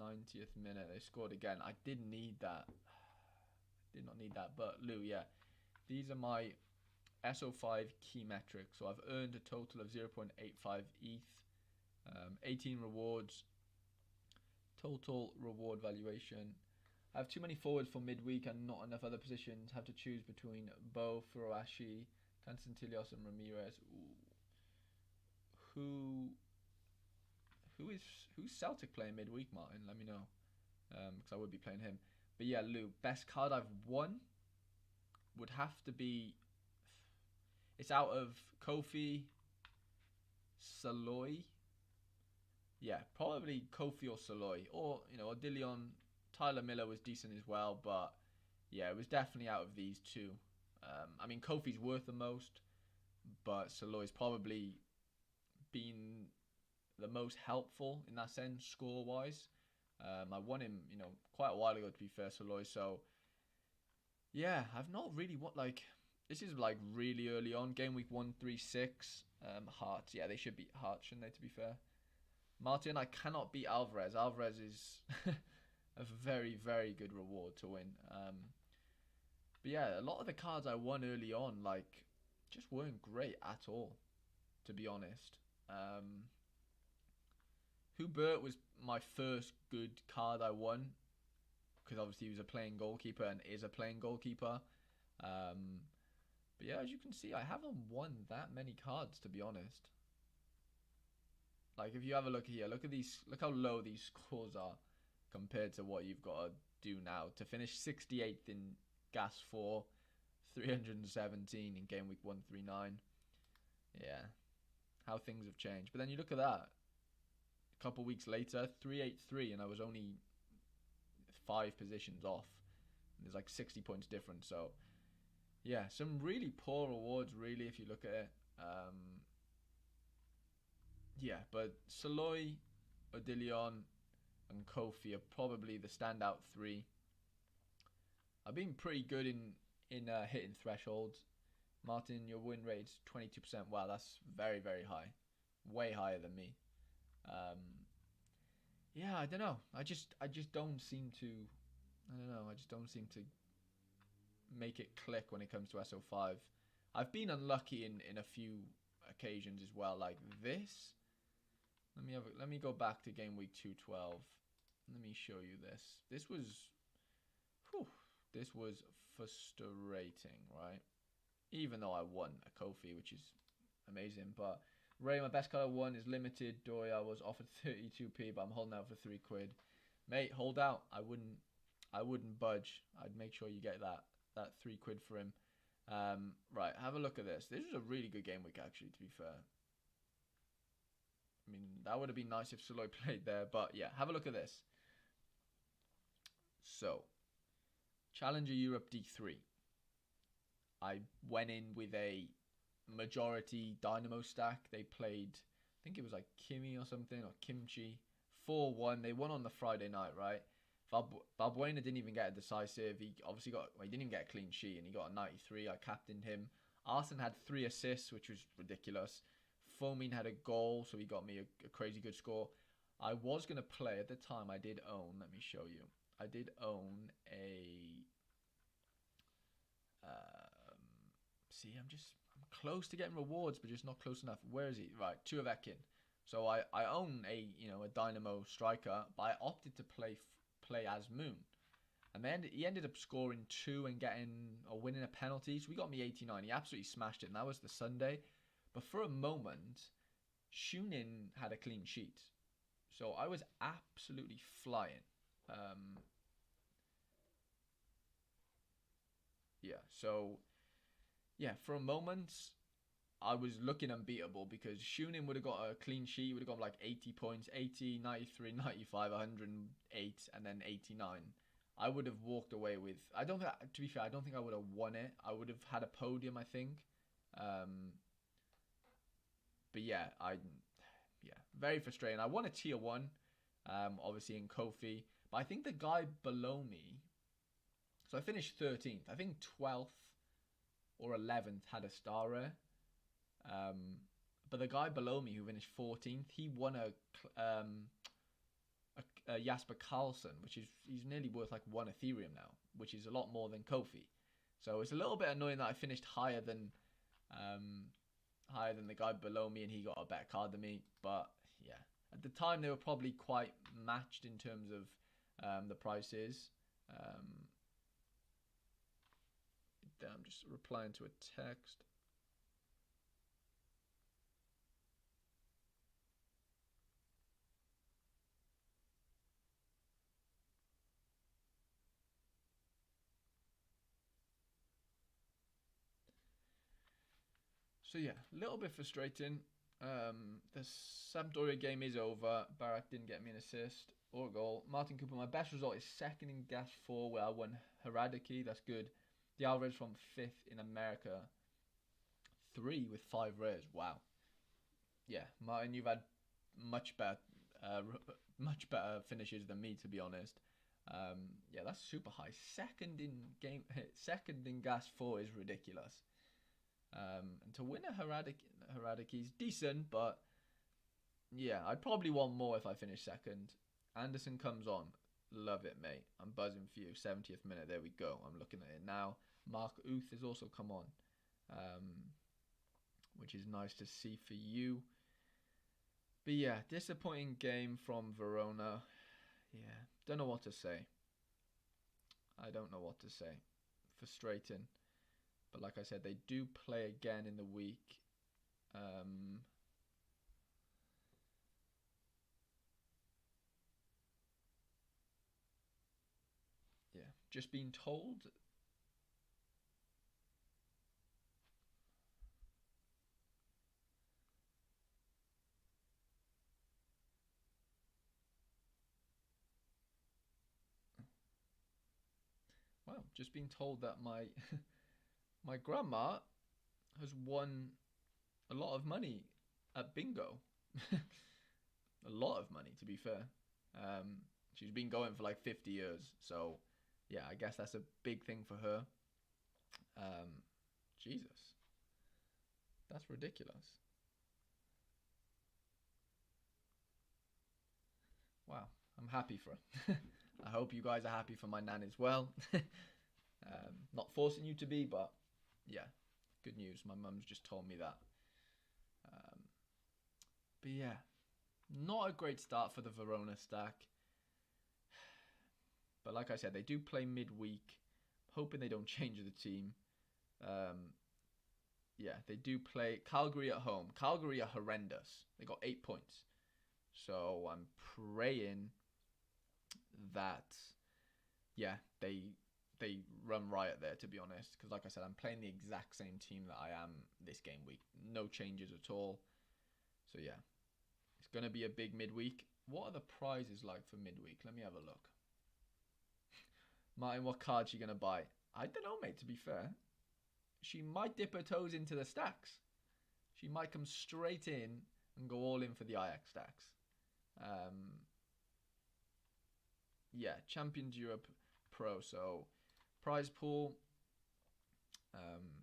90th minute. They scored again. I didn't need that. Did not need that. But, Lou, yeah. These are my SO5 key metrics. So I've earned a total of 0.85 ETH. 18 rewards. Total reward valuation. I have too many forwards for midweek and not enough other positions. Have to choose between Bo, Furuashi, Constantilios and Ramirez. Ooh. Who's Celtic playing midweek, Martin? Let me know. Because I would be playing him. But yeah, Lou, best card I've won would have to be... It's out of Kofi, Saloy. Yeah, probably Kofi or Saloy. Or, Odilion. Tyler Miller was decent as well. But, yeah, it was definitely out of these two. I mean, Kofi's worth the most. But Saloy's probably been the most helpful in that sense, score-wise. I won him, quite a while ago, to be fair, Saloy. So, yeah, I've not really... This is, really early on. Game week 136. Hearts. Yeah, they should beat Hearts, shouldn't they, to be fair? Martin, I cannot beat Alvarez. Alvarez is a very, very good reward to win. But yeah, a lot of the cards I won early on, just weren't great at all, to be honest. Hubert was my first good card I won, because obviously he was a playing goalkeeper and is a playing goalkeeper. But yeah, as you can see, I haven't won that many cards, to be honest. If you have a look here, look how low these scores are compared to what you've got to do now. To finish 68th in Gas 4, 317 in Game Week 139. Yeah, how things have changed. But then you look at that. A couple weeks later, 383, and I was only 5 positions off. There's like 60 points difference. So yeah, some really poor rewards really if you look at it. Yeah, but Saloy, Odilion, and Kofi are probably the standout three. I've been pretty good in hitting thresholds. Martin, your win rate's 22%. Wow, that's very, very high. Way higher than me. Um, yeah, I don't know. I just don't seem to. I don't know. I just don't seem to make it click when it comes to SO5. I've been unlucky in a few occasions as well, like this. Let me go back to game week 212. Let me show you this. Whew, this was frustrating, right? Even though I won a Kofi, which is amazing, but Ray, my best card I won is limited. Dory, I was offered 32p, but I'm holding out for £3. Mate, hold out. I wouldn't budge. I'd make sure you get that £3 for him. Right, have a look at this. This is a really good game week, actually, to be fair. I mean, that would have been nice if Saloy played there, but yeah, have a look at this. So, Challenger Europe D3. I went in with a majority Dynamo stack. They played, I think it was like Kimi or something, or Kimchi. 4-1. They won on the Friday night, right? Balbuena didn't even get a decisive. He obviously he didn't even get a clean sheet, and he got a 93. I captained him. Arsene had 3 assists, which was ridiculous. Fomin had a goal, so he got me a crazy good score. I was going to play at the time. I did own, let me show you. I did own a... see, I'm close to getting rewards, but just not close enough. Where is he? Right, 2 of Ekin. So I own a Dynamo striker, but I opted to play as Moon. And then he ended up scoring 2 and winning a penalty. So he got me 89. He absolutely smashed it, and that was the Sunday. But for a moment, Shunin had a clean sheet. So I was absolutely flying. Yeah, so... yeah, for a moment, I was looking unbeatable because Shunin would have got a clean sheet. He would have got like 80 points, 80, 93, 95, 108, and then 89. I would have walked away with... to be fair, I don't think I would have won it. I would have had a podium, I think. But yeah, very frustrating. I won a tier 1, obviously in Kofi. But I think the guy below me... so I finished 13th. I think 12th or 11th had a star rare. But the guy below me who finished 14th, he won a Jasper Carlson, which is he's nearly worth like 1 Ethereum now, which is a lot more than Kofi. So it's a little bit annoying that I finished higher than the guy below me, and he got a better card than me. But yeah, at the time they were probably quite matched in terms of the prices. I'm just replying to a text. So yeah, a little bit frustrating. The Sampdoria game is over. Barak didn't get me an assist or a goal. Martin Cooper, my best result is 2nd in Gas 4, where I won Haradiki. That's good. The Alvarez from 5th in America. 3 with 5 rares. Wow. Yeah, Martin, you've had much better finishes than me, to be honest. Yeah, that's super high. Second in Gas 4 is ridiculous. And to win a Haradiki is decent, but yeah, I'd probably want more if I finish 2nd. Anderson comes on. Love it, mate. I'm buzzing for you. 70th minute. There we go. I'm looking at it now. Mark Uth has also come on, which is nice to see for you. But yeah, disappointing game from Verona. Yeah, don't know what to say. I don't know what to say. Frustrating. But like I said, they do play again in the week. Yeah, just being told. Wow, just being told that my my grandma has won a lot of money at bingo. A lot of money, to be fair. Um, she's been going for like 50 years, so yeah, I guess that's a big thing for her. Um, Jesus, that's ridiculous. Wow, I'm happy for her. I hope you guys are happy for my nan as well. Not forcing you to be, but yeah, good news. My mum's just told me that. Um, but yeah, not a great start for the Verona stack. But like I said, they do play midweek. Hoping they don't change the team. Um, yeah, they do play Calgary at home. Calgary are horrendous. They got 8 points. So I'm praying that yeah they run riot there, to be honest, because like I said, I'm playing the exact same team that I am this game week. No changes at all. So yeah, it's gonna be a big midweek. What are the prizes like for midweek? Let me have a look. Martin, what card's she gonna buy? I don't know, mate, to be fair. She might dip her toes into the stacks. She might come straight in and go all in for the Ajax stacks. Um, yeah, Champions Europe Pro. So prize pool. Um,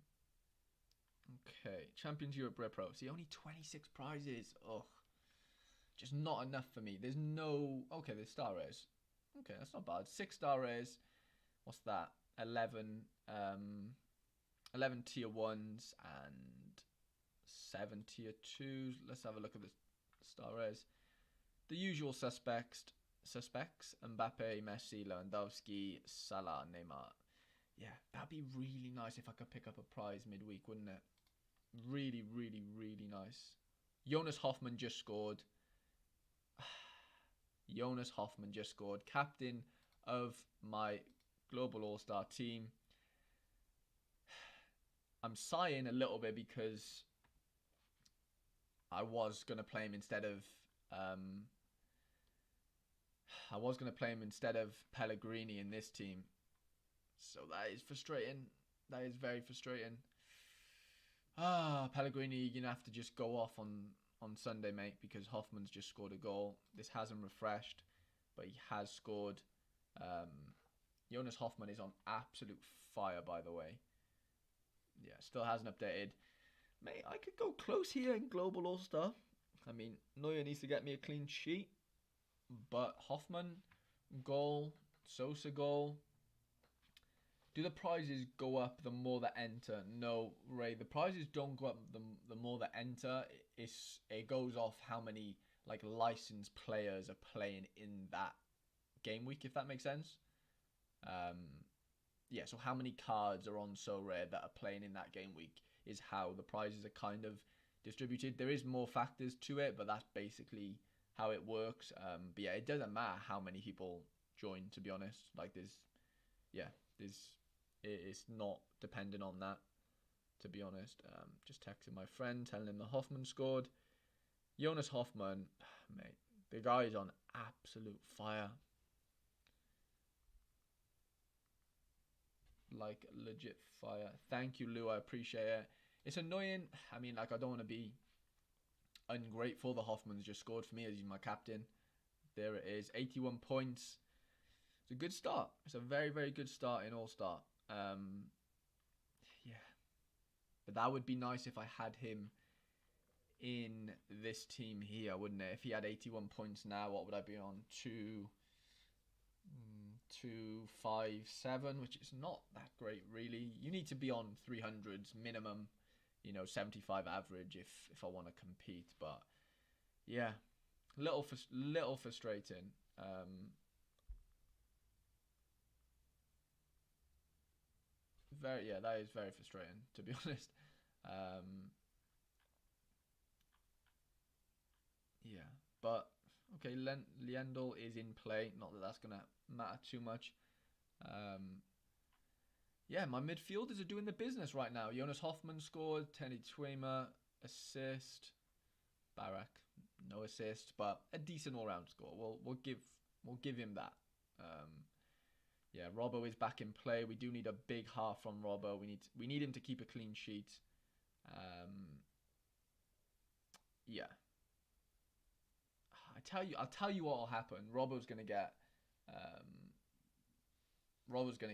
okay, Champions Europe Pro. See, only 26 prizes. Ugh, just not enough for me. There's no. Okay, there's star rares. Okay, that's not bad. 6 star rares. What's that? 11. 11 tier ones and 7 tier twos. Let's have a look at the star rares. The usual suspects. Mbappe, Messi, Lewandowski, Salah, Neymar. Yeah, that'd be really nice if I could pick up a prize midweek, wouldn't it? Really, really, really nice. Jonas Hoffman just scored. Jonas Hoffman just scored. Captain of my global all-star team. I'm sighing a little bit because I was going to play him instead of Pellegrini in this team. So that is frustrating. That is very frustrating. Pellegrini, you're going to have to just go off on Sunday, mate, because Hoffman's just scored a goal. This hasn't refreshed, but he has scored. Jonas Hoffman is on absolute fire, by the way. Yeah, still hasn't updated. Mate, I could go close here in Global All-Star. I mean, Neuer needs to get me a clean sheet. But Hoffman, goal, Sosa goal. Do the prizes go up the more that enter? No, Ray, the prizes don't go up the more that enter. It goes off how many like licensed players are playing in that game week, if that makes sense. Yeah, so how many cards are on Sorare that are playing in that game week is how the prizes are kind of distributed. There is more factors to it, but that's basically how it works. But yeah, it doesn't matter how many people join, to be honest. Like it's not dependent on that, to be honest. Just texting my friend, telling him the Hoffman scored. Jonas Hoffman, mate, the guy is on absolute fire. Like legit fire. Thank you, Lou. I appreciate it. It's annoying. I mean, like, I don't want to be ungrateful. The Hoffman's just scored for me as he's my captain. There it is. 81 points. It's a good start. It's a very, very good start in All-Star. Yeah. But that would be nice if I had him in this team here, wouldn't it? If he had 81 points now, what would I be on? 257, which is not that great, really. You need to be on 300s minimum, 75 average if I want to compete. But yeah, little frustrating. That is very frustrating, to be honest. Yeah, but okay, Liendl is in play. Not that that's gonna matter too much. Um, yeah, my midfielders are doing the business right now. Jonas Hoffman scored. Tenny Twema assist. Barak no assist, but a decent all-round score. We'll give him that. Yeah, Robbo is back in play. We do need a big half from Robbo. We need him to keep a clean sheet. Yeah. I'll tell you what will happen. Um, Robbo's gonna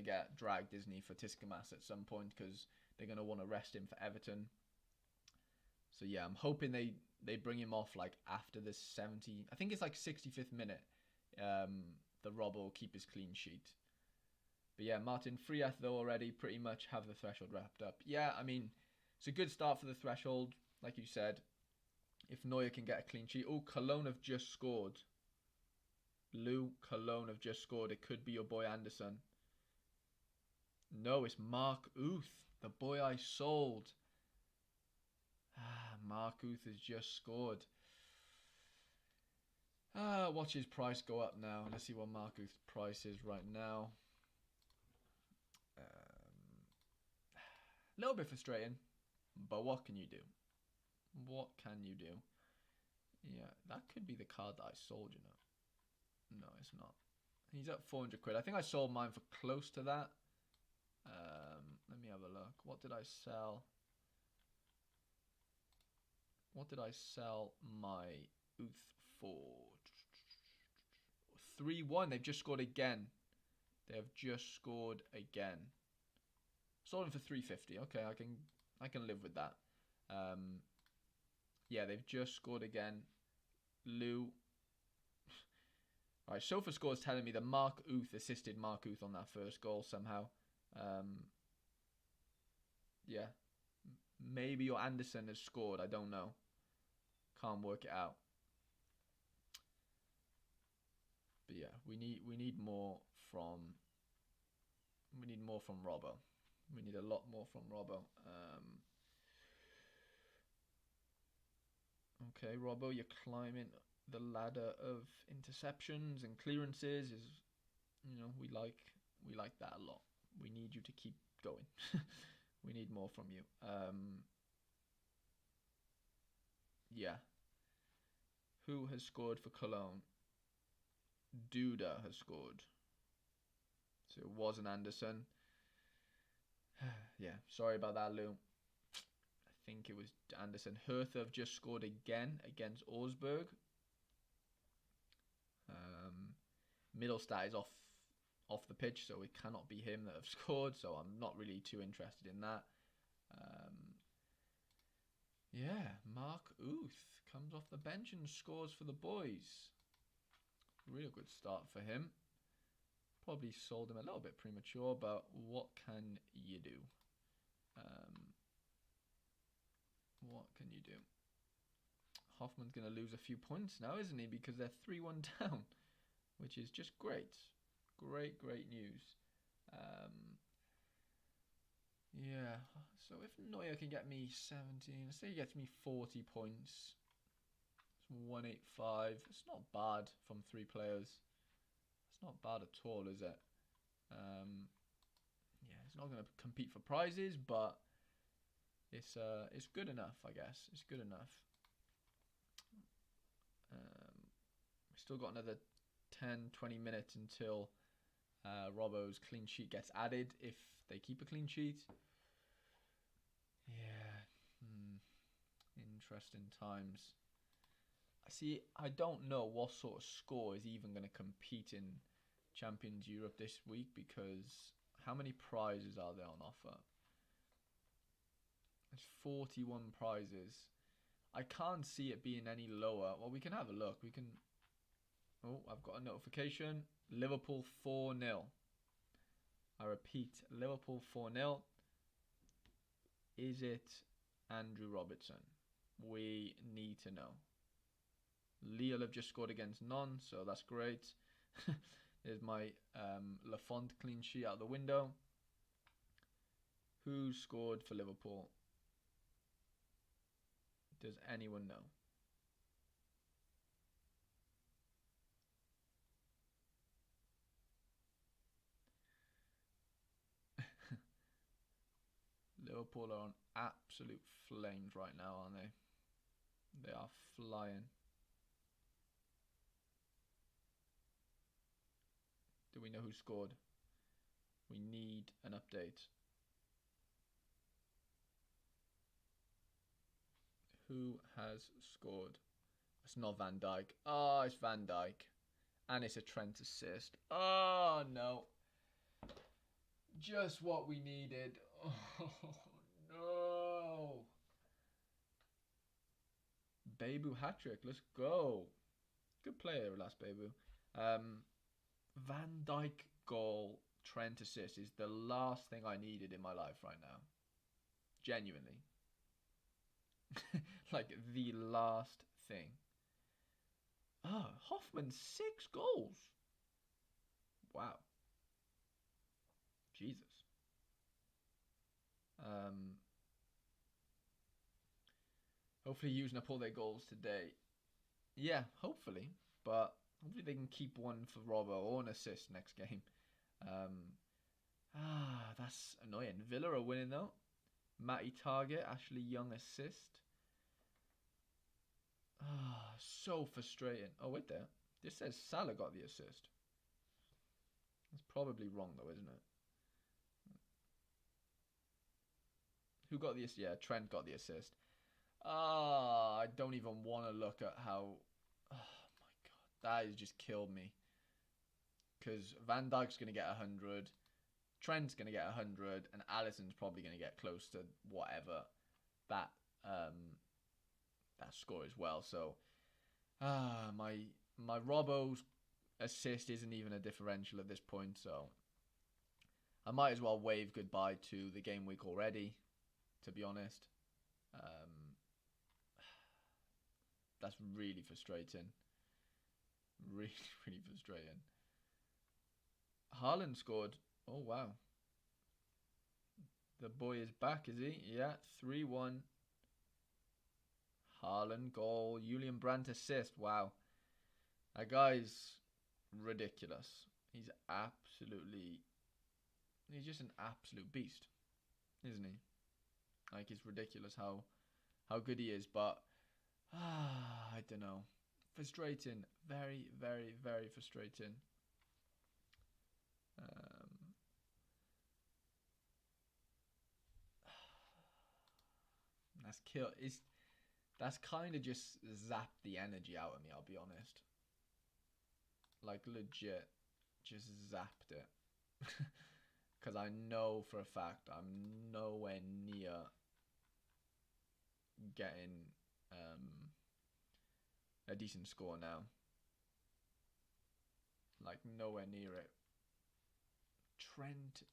get dragged, isn't he, for Tiskamas at some point because they're gonna want to rest him for Everton. So yeah, I'm hoping they bring him off like after the 70. I think it's like 65th minute. The Robbo will keep his clean sheet. But yeah, Martin Friath though already pretty much have the threshold wrapped up. Yeah, I mean, it's a good start for the threshold, like you said. If Neuer can get a clean sheet. Oh, Cologne have just scored. Lou, Cologne have just scored. It could be your boy Anderson. No, it's Mark Uth, the boy I sold. Mark Uth has just scored. Watch his price go up now. Let's see what Mark Uth's price is right now. A little bit frustrating, but what can you do? What can you do? Yeah, that could be the card that I sold, you know. No, it's not. He's at 400 quid. I think I sold mine for close to that. Let me have a look. What did I sell? What did I sell my Uth for? 3-1. They've just scored again. They have just scored again. Sold him for 350. Okay, I can live with that. Yeah, they've just scored again. Lou. Alright, SofaScore is telling me that Mark Uth assisted Mark Uth on that first goal somehow. Yeah. Maybe your Anderson has scored. I don't know. Can't work it out. But yeah, we need more from Robbo. We need a lot more from Robbo. Okay, Robbo, you're climbing the ladder of interceptions and clearances. We like that a lot. We need you to keep going. We need more from you. Yeah. Who has scored for Cologne? Duda has scored. So it wasn't Anderson. Yeah, sorry about that, Lou. I think it was Anderson. Hertha have just scored again against Augsburg. Middlestat is off the pitch, so it cannot be him that have scored. So I'm not really too interested in that. Yeah, Mark Uth comes off the bench and scores for the boys. Real good start for him. Probably sold him a little bit premature, but what can you do? What can you do? Hoffman's going to lose a few points now, isn't he? Because they're 3-1 down, which is just great. Great news. Yeah, so if Neuer can get me 17, let's say he gets me 40 points. It's 185. It's not bad from 3 players. It's not bad at all, is it? Yeah, it's not going to compete for prizes, but it's good enough, I guess. It's good enough. We've still got another 10-20 minutes until Robbo's clean sheet gets added if they keep a clean sheet. Yeah, interesting times. See, I don't know what sort of score is even going to compete in Champions Europe this week, because how many prizes are there on offer? There's 41 prizes. I can't see it being any lower. Well, we can have a look. We can... Oh, I've got a notification. Liverpool 4-0. I repeat, Liverpool 4-0. Is it Andrew Robertson? We need to know. Lille have just scored against none, so that's great. There's my Lafont clean sheet out the window. Who scored for Liverpool? Does anyone know? Liverpool are on absolute flames right now, aren't they? They are flying. Do we know who scored? We need an update. Who has scored? It's not Van Dijk. Oh, it's Van Dijk. And it's a Trent assist. Oh, no. Just what we needed. Oh, no. Babu hat-trick. Let's go. Good player, last Babu. Van Dijk goal, Trent assist is the last thing I needed in my life right now. Genuinely. Like, the last thing. Ah, Hoffman, 6 goals. Wow. Jesus. Hopefully using up all their goals today. Yeah, hopefully. But hopefully they can keep one for Robbo or an assist next game. That's annoying. Villa are winning though. Matty target, Ashley Young assist. So frustrating. Oh, wait there. This says Salah got the assist. That's probably wrong though, isn't it? Who got the assist? Yeah, Trent got the assist. I don't even want to look at how... Oh my god, that has just killed me. Because Van Dijk's going to get 100. Trent's going to get 100. And Alisson's probably going to get close to whatever that score as well. So, my Robbo's assist isn't even a differential at this point. So, I might as well wave goodbye to the game week already, to be honest. That's really frustrating. Really, really frustrating. Haaland scored. Oh, wow. The boy is back, is he? Yeah, 3-1. Haaland goal. Julian Brandt assist. Wow. That guy's ridiculous. He's just an absolute beast, isn't he? Like, it's ridiculous how good he is, but I don't know. Frustrating. Very, very, very frustrating. That's kind of just zapped the energy out of me, I'll be honest. Like, legit, just zapped it. Because I know for a fact I'm nowhere near getting a decent score now. Like, nowhere near it. Trent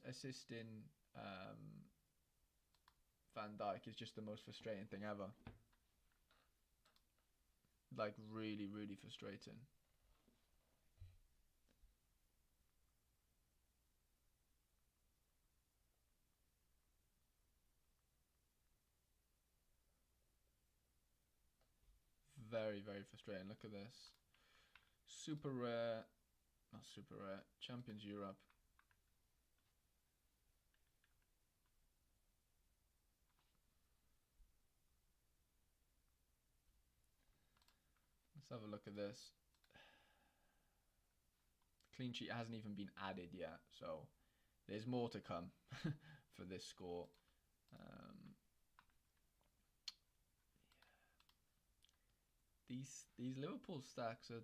assisting Van Dijk is just the most frustrating thing ever. Like, really, really frustrating. Very, very frustrating. Look at this. Super rare. Not super rare. Champions Europe. Let's have a look at this. Clean sheet hasn't even been added yet, so there's more to come for this score. These Liverpool stacks are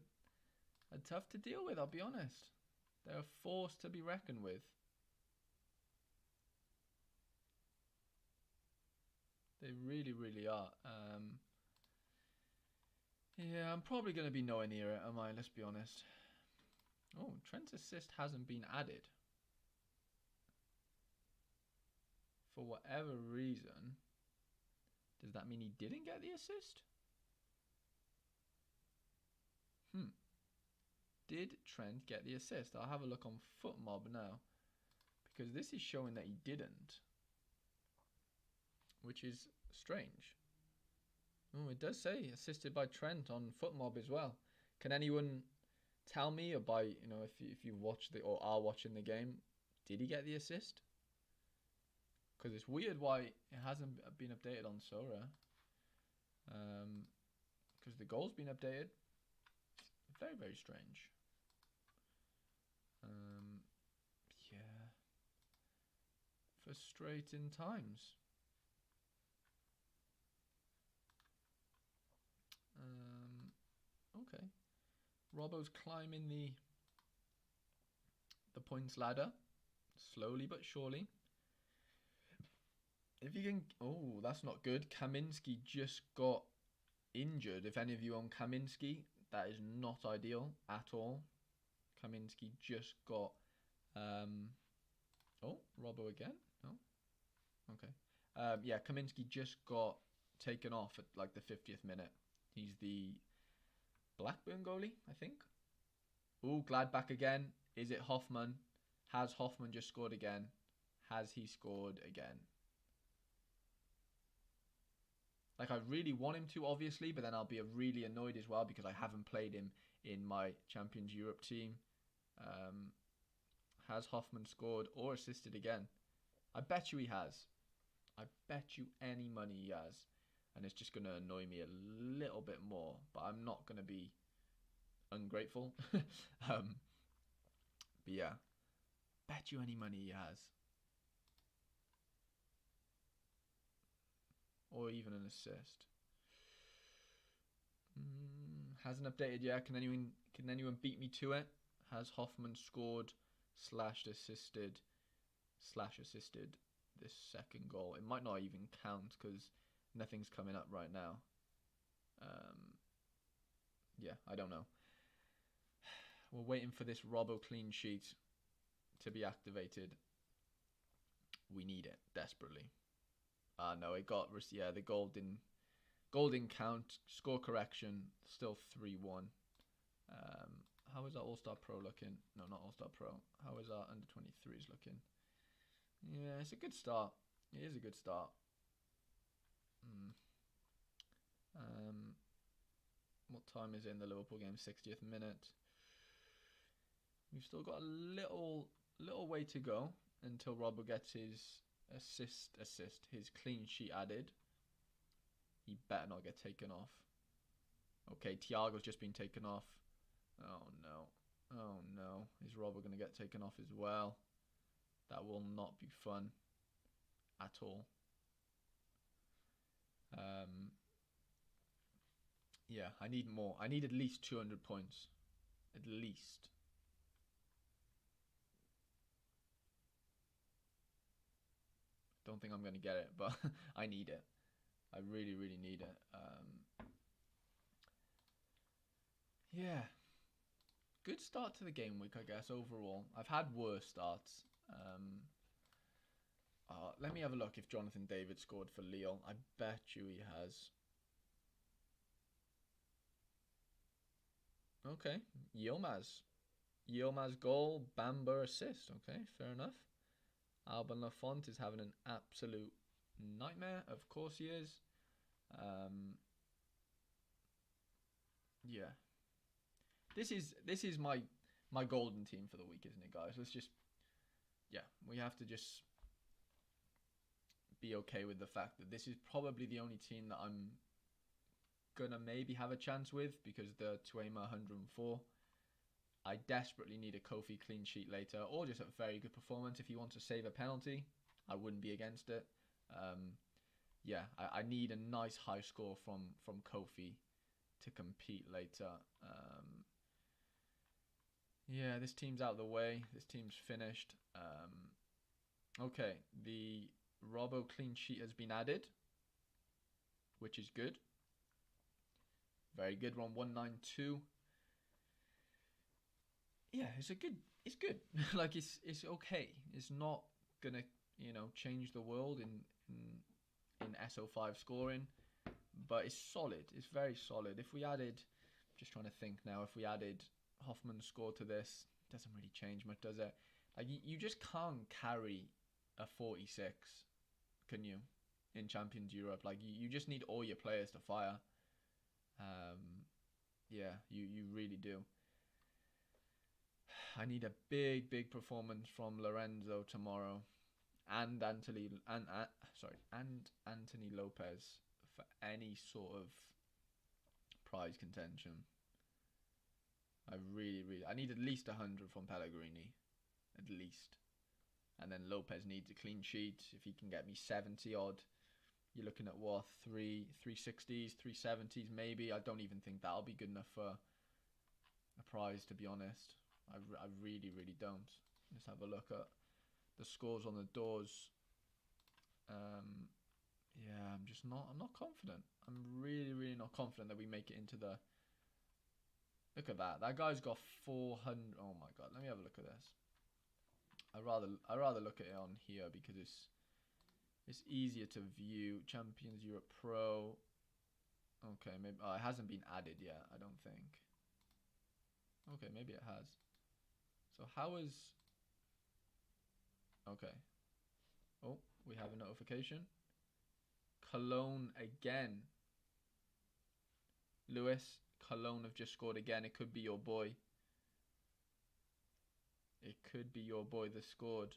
tough to deal with, I'll be honest. They're a force to be reckoned with. They really, really are. Yeah, I'm probably going to be nowhere near it, am I? Let's be honest. Oh, Trent's assist hasn't been added. For whatever reason. Does that mean he didn't get the assist? Did Trent get the assist? I'll have a look on FootMob now. Because this is showing that he didn't. Which is strange. Oh, it does say assisted by Trent on FootMob as well. Can anyone tell me, or by, you know, if you watched the or are watching the game, did he get the assist? Because it's weird why it hasn't been updated on Sorare. Because the goal's been updated. Very, very strange. Yeah. Frustrating times. Okay. Robbo's climbing the points ladder slowly but surely. If you can, oh, that's not good. Kaminsky just got injured. If any of you own Kaminsky, that is not ideal at all. Kaminsky just got, oh, Robbo again. No, okay. Yeah, Kaminsky just got taken off at like the 50th minute. He's the Blackburn goalie, I think. Ooh, Gladbach again. Is it Hoffman? Has Hoffman just scored again? Has he scored again? Like, I really want him to, obviously, but then I'll be really annoyed as well because I haven't played him in my Champions Europe team. Has Hoffman scored or assisted again? I bet you he has. I bet you any money he has. And it's just going to annoy me a little bit more, but I'm not going to be ungrateful. But yeah, bet you any money he has. Or even an assist. Hasn't updated yet. Can anyone beat me to it? Has Hoffman scored /assisted this second goal? It might not even count because nothing's coming up right now. Yeah, I don't know. We're waiting for this Robbo clean sheet to be activated. We need it desperately. No, it got, yeah, the goal didn't count. Score correction, still 3-1. How is our All-Star Pro looking? No, not All-Star Pro. How is our under-23s looking? Yeah, it's a good start. It is a good start. What time is it in the Liverpool game? 60th minute. We've still got a little way to go until Robbo gets his his clean sheet added. He better not get taken off. Okay, Thiago's just been taken off. Oh no. Oh no. Is Robbo going to get taken off as well? That will not be fun at all. Yeah, I need more. I need at least 200 points. At least. Don't think I'm going to get it, but I need it. I really, really need it. Yeah. Good start to the game week, I guess, overall. I've had worse starts. Let me have a look if Jonathan David scored for Lille. I bet you he has. Okay. Yilmaz goal, Bamba assist. Okay, fair enough. Alban Lafont is having an absolute nightmare. Of course he is. Yeah. This is my golden team for the week, isn't it, guys? Let's just, yeah, we have to just be okay with the fact that this is probably the only team that I'm gonna maybe have a chance with because the Tuema 104. I desperately need a Kofi clean sheet later, or just a very good performance. If you want to save a penalty, I wouldn't be against it. Yeah, I need a nice high score from Kofi to compete later. Yeah, this team's out of the way. This team's finished. Okay, the Robbo clean sheet has been added, which is good. Very good one, 192. Yeah, it's good. Like it's okay. It's not gonna, change the world in SO5 scoring, but it's solid. It's very solid. If we added, just trying to think now, if we added Hoffman's score to this, it doesn't really change much, does it? Like you just can't carry a 46, can you? In Champions Europe, like you just need all your players to fire. Yeah, you really do. I need a big performance from Lorenzo tomorrow, and Anthony Lopez for any sort of prize contention. I need at least 100 from Pellegrini, at least. And then Lopez needs a clean sheet. If he can get me 70 odd, you're looking at what, 360s, 370s maybe. I don't even think that'll be good enough for a prize, to be honest. I really, really don't. Let's have a look at the scores on the doors. Yeah, I'm not confident. I'm really, really not confident that we make it into the... Look at that. That guy's got 400. Oh my god. Let me have a look at this. I'd rather look at it on here because it's easier to view. Champions Europe Pro. Okay, maybe it hasn't been added yet, I don't think. Okay, maybe it has. So how is... Okay. Oh, we have a notification. Cologne again. Lewis, Cologne have just scored again. It could be your boy. It could be your boy that scored.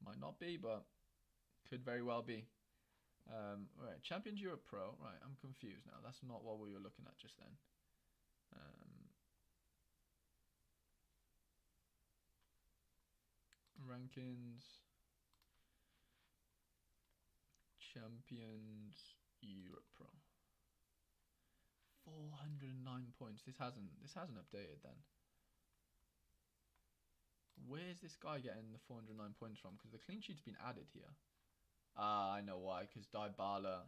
Might not be, but could very well be. Right, Champions Europe Pro. Right, I'm confused now. That's not what we were looking at just then. Rankings. Champions Europe Pro. 409 points. This hasn't updated then. Where's this guy getting the 409 points from? Because the clean sheet's been added here. I know why. Because Dybala.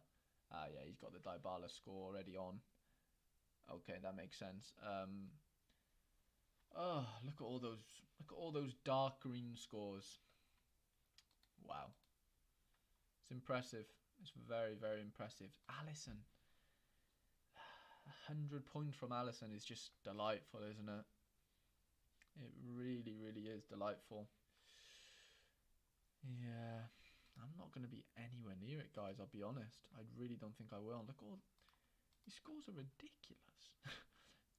Yeah, he's got the Dybala score already on. Okay, that makes sense. Oh, look at all those dark green scores. Wow. It's impressive. It's very, very impressive. Alisson. 100 points from Alisson is just delightful, isn't it? It really, really is delightful. Yeah, I'm not going to be anywhere near it, guys. I'll be honest. I really don't think I will. Look, all these scores are ridiculous.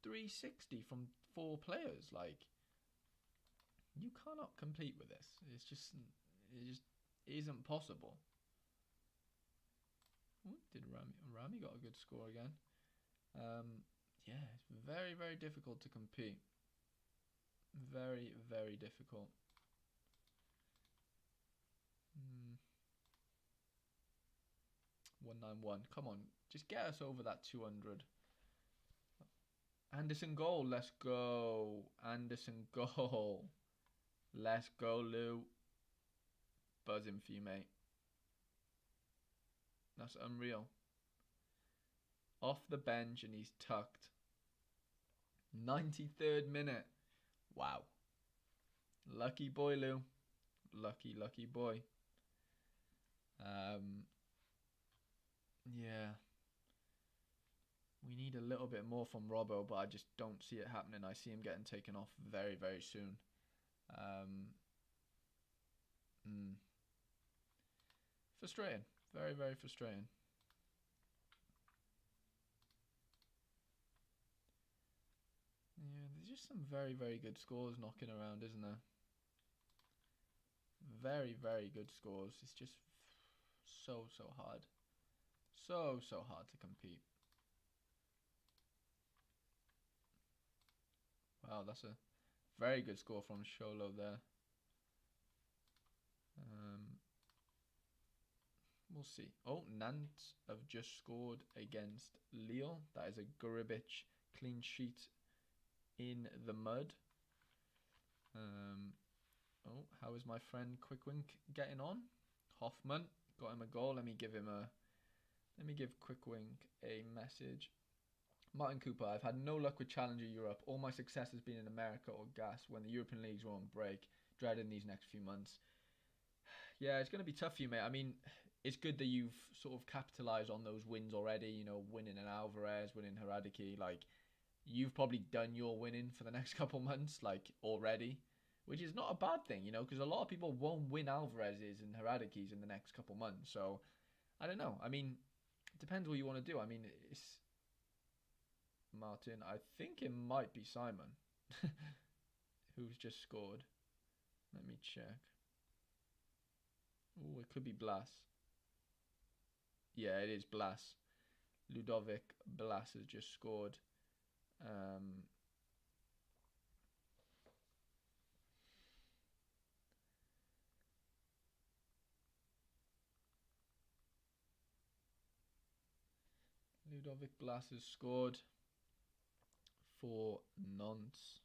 360 from 4 players. Like, you cannot compete with this. It just isn't possible. Ooh, did Rami got a good score again? Yeah, it's very, very difficult to compete. Very, very difficult. 191. Come on, just get us over that 200. Anderson goal. Let's go. Anderson goal. Let's go, Lou. Buzzing for you, mate. That's unreal. Off the bench and he's tucked. 93rd minute. Wow. Lucky boy, Lou. Lucky, lucky boy. Yeah. We need a little bit more from Robbo, but I just don't see it happening. I see him getting taken off very, very soon. Frustrating. Very, very frustrating. Yeah, there's just some very, very good scores knocking around, isn't there? Very, very good scores. It's just so hard. So hard to compete. Wow, that's a very good score from Sholo there. We'll see. Oh, Nantes have just scored against Lille. That is a Gurbic clean sheet in the mud. Oh, how is my friend Quickwink getting on? Hoffman got him a goal. Let me give Quickwink a message. Martin Cooper, I've had no luck with Challenger Europe. All my success has been in America or GAS when the European leagues were on break. Dreading these next few months. Yeah, it's going to be tough for you, mate. I mean, it's good that you've sort of capitalised on those wins already. You know, winning an Alvarez, winning Hradicki. Like, you've probably done your winning for the next couple months, like, already. Which is not a bad thing, you know, because a lot of people won't win Alvarez's and Hradicki's in the next couple months. So, I don't know. I mean, it depends what you want to do. I mean, it's... Martin, I think it might be Simon who's just scored. Let me check. Oh, it could be Blas. Yeah, it is Blas. Ludovic Blas has just scored. Ludovic Blas has scored for Nantes.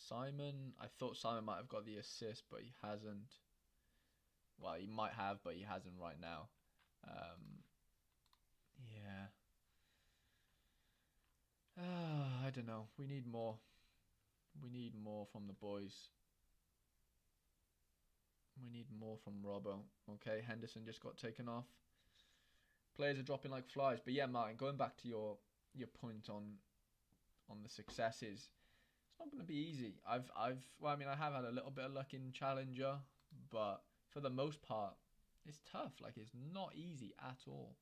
Simon, I thought Simon might have got the assist, but he hasn't. Well, he might have, but he hasn't right now. Yeah. I don't know. We need more. We need more from the boys. We need more from Robbo. Okay, Henderson just got taken off. Players are dropping like flies. But yeah, Martin, going back to your point on the successes, it's not going to be easy. I have had a little bit of luck in Challenger, but for the most part, it's tough. Like, it's not easy at all.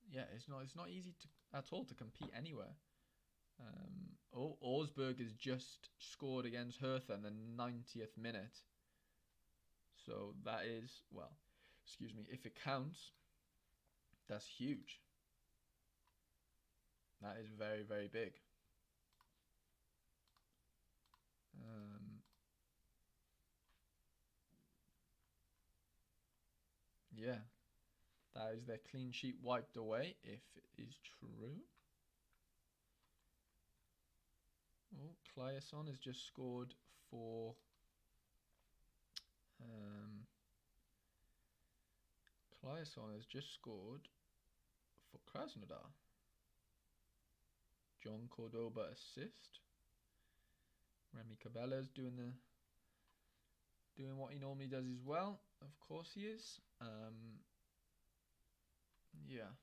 Yeah, it's not easy at all to compete anywhere. Augsburg has just scored against Hertha in the 90th minute. So that is, well, excuse me, if it counts, that's huge. That is very, very big. Yeah, that is their clean sheet wiped away, if it is true. Oh, Clayson has just scored for Clayson has just scored for Krasnodar. John Cordoba assist. Remy Cabella's doing what he normally does as well. Of course he is. Yeah.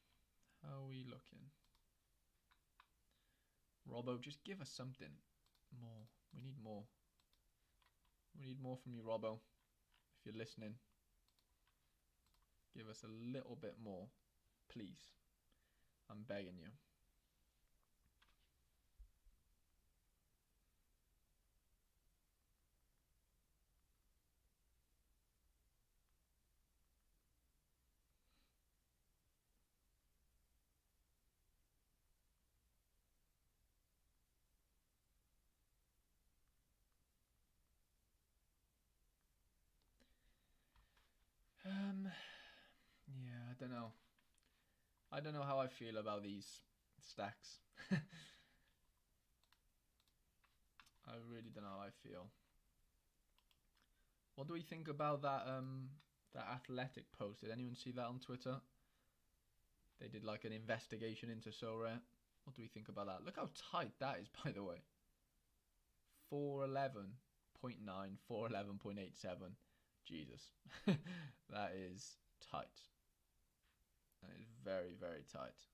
How are we looking? Robbo, just give us something more. We need more. We need more from you, Robbo. If you're listening, give us a little bit more, please. I'm begging you. Yeah, I don't know. I don't know how I feel about these stacks. I really don't know how I feel. What do we think about that that Athletic post? Did anyone see that on Twitter? They did like an investigation into Sorare. What do we think about that? Look how tight that is, by the way. 411.9, 411.87. Jesus. That is tight. That is very, very tight.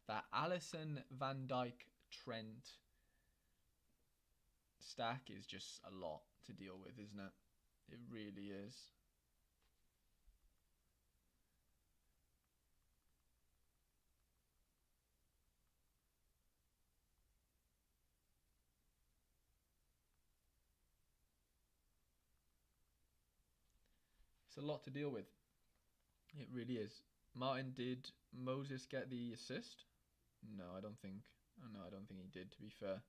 That Alisson, Van Dijk, Trent stack is just a lot to deal with, isn't it? It really is. It's a lot to deal with. It really is. Martin, did Moses get the assist? No, I don't think. Oh, no, I don't think he did, to be fair.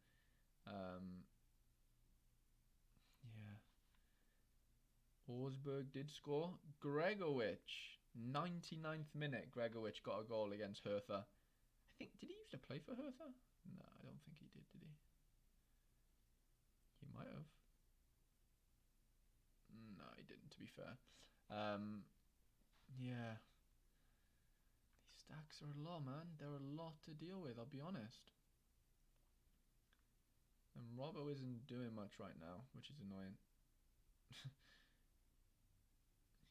Yeah. Augsburg did score. Gregovic, 99th minute. Gregovic got a goal against Hertha. I think, did he used to play for Hertha? No, I don't think he did he? He might have. No, he didn't, to be fair. Yeah. These stacks are a lot, man. They're a lot to deal with, I'll be honest. And Robbo isn't doing much right now, which is annoying.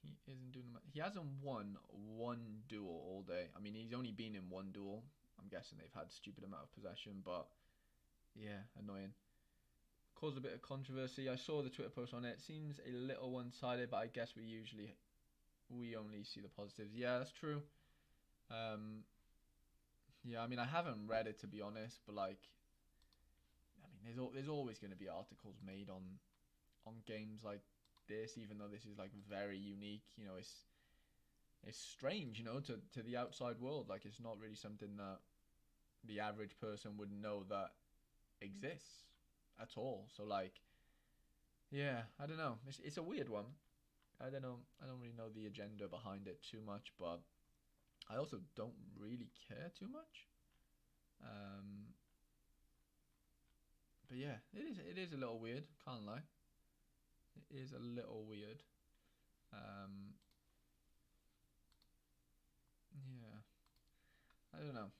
He isn't doing much. He hasn't won one duel all day. I mean, he's only been in one duel. I'm guessing they've had stupid amount of possession, but yeah, annoying. Caused a bit of controversy. I saw the Twitter post on it. Seems a little one-sided, but I guess we only see the positives. Yeah, that's true. Yeah, I mean, I haven't read it, to be honest, but like, I mean, there's always going to be articles made on games like this, even though this is like very unique. You know, it's strange, you know, to the outside world. Like, it's not really something that the average person would know that exists at all. So like, yeah, I don't know. It's a weird one. I don't know. I don't really know the agenda behind it too much, but I also don't really care too much. Um, but yeah, it is a little weird. Can't lie. It is a little weird. Um, yeah, I don't know.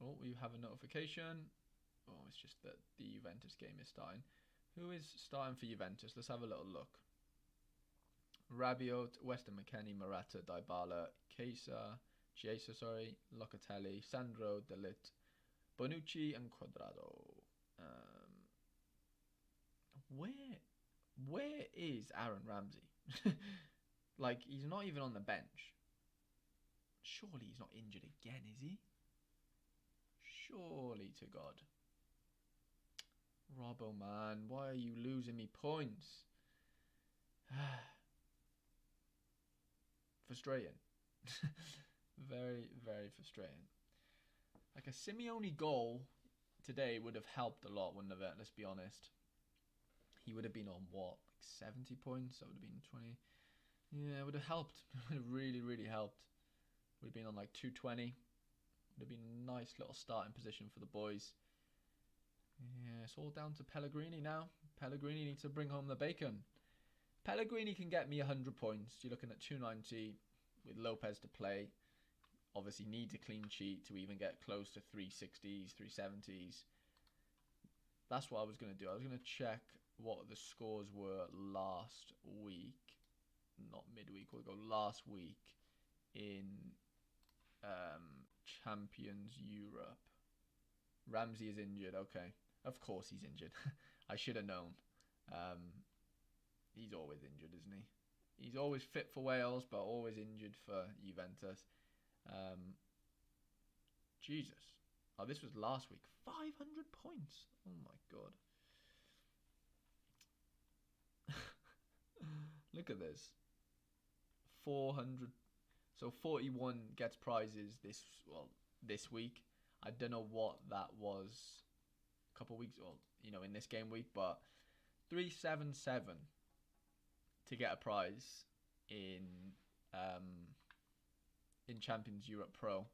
Oh, we have a notification. Oh, it's just that the Juventus game is starting. Who is starting for Juventus? Let's have a little look. Rabiot, Weston McKennie, Morata, Dybala, Chiesa, Locatelli, Sandro, De Ligt, Bonucci, and Quadrado. Um, where is Aaron Ramsey? Like, he's not even on the bench. Surely he's not injured again, is he? Surely to God. Robbo, man, why are you losing me points? Frustrating. Very, very frustrating. Like, a Simeone goal today would have helped a lot, wouldn't it? Let's be honest. He would have been on what, like 70 points? That would have been 20. Yeah, it would have helped. It would have really, really helped. Would have been on like 220. Would have been a nice little starting position for the boys. Yeah, it's all down to Pellegrini now. Pellegrini needs to bring home the bacon. Pellegrini can get me 100 points. You're looking at 290 with Lopez to play. Obviously needs a clean sheet to even get close to 360s, 370s. That's what I was going to do. I was going to check what the scores were last week. Not midweek, we'll go last week in Champions Europe. Ramsey is injured. Okay. Of course he's injured. I should have known. He's always injured, isn't he? He's always fit for Wales, but always injured for Juventus. Jesus. Oh, this was last week. 500 points. Oh my God. Look at this. 400. So 41 gets prizes this week. I don't know what that was a couple of weeks, or in this game week, but 377 to get a prize in Champions Europe Pro.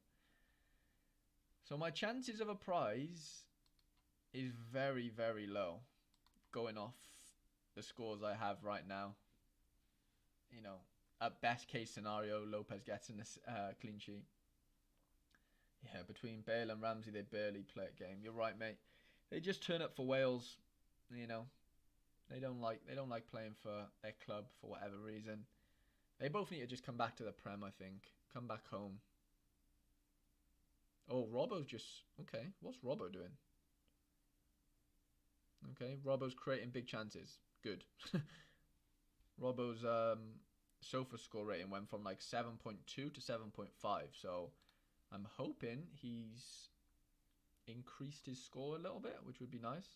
So my chances of a prize is very, very low, going off the scores I have right now. At best case scenario, Lopez gets a clean sheet. Yeah, between Bale and Ramsey, they barely play a game. You're right, mate. They just turn up for Wales. They don't like playing for their club for whatever reason. They both need to just come back to the Prem, I think. Come back home. Oh, Robbo's just... Okay, what's Robbo doing? Okay, Robbo's creating big chances. Good. Robbo's SOFA score rating went from like 7.2 to 7.5. So I'm hoping he's increased his score a little bit, which would be nice.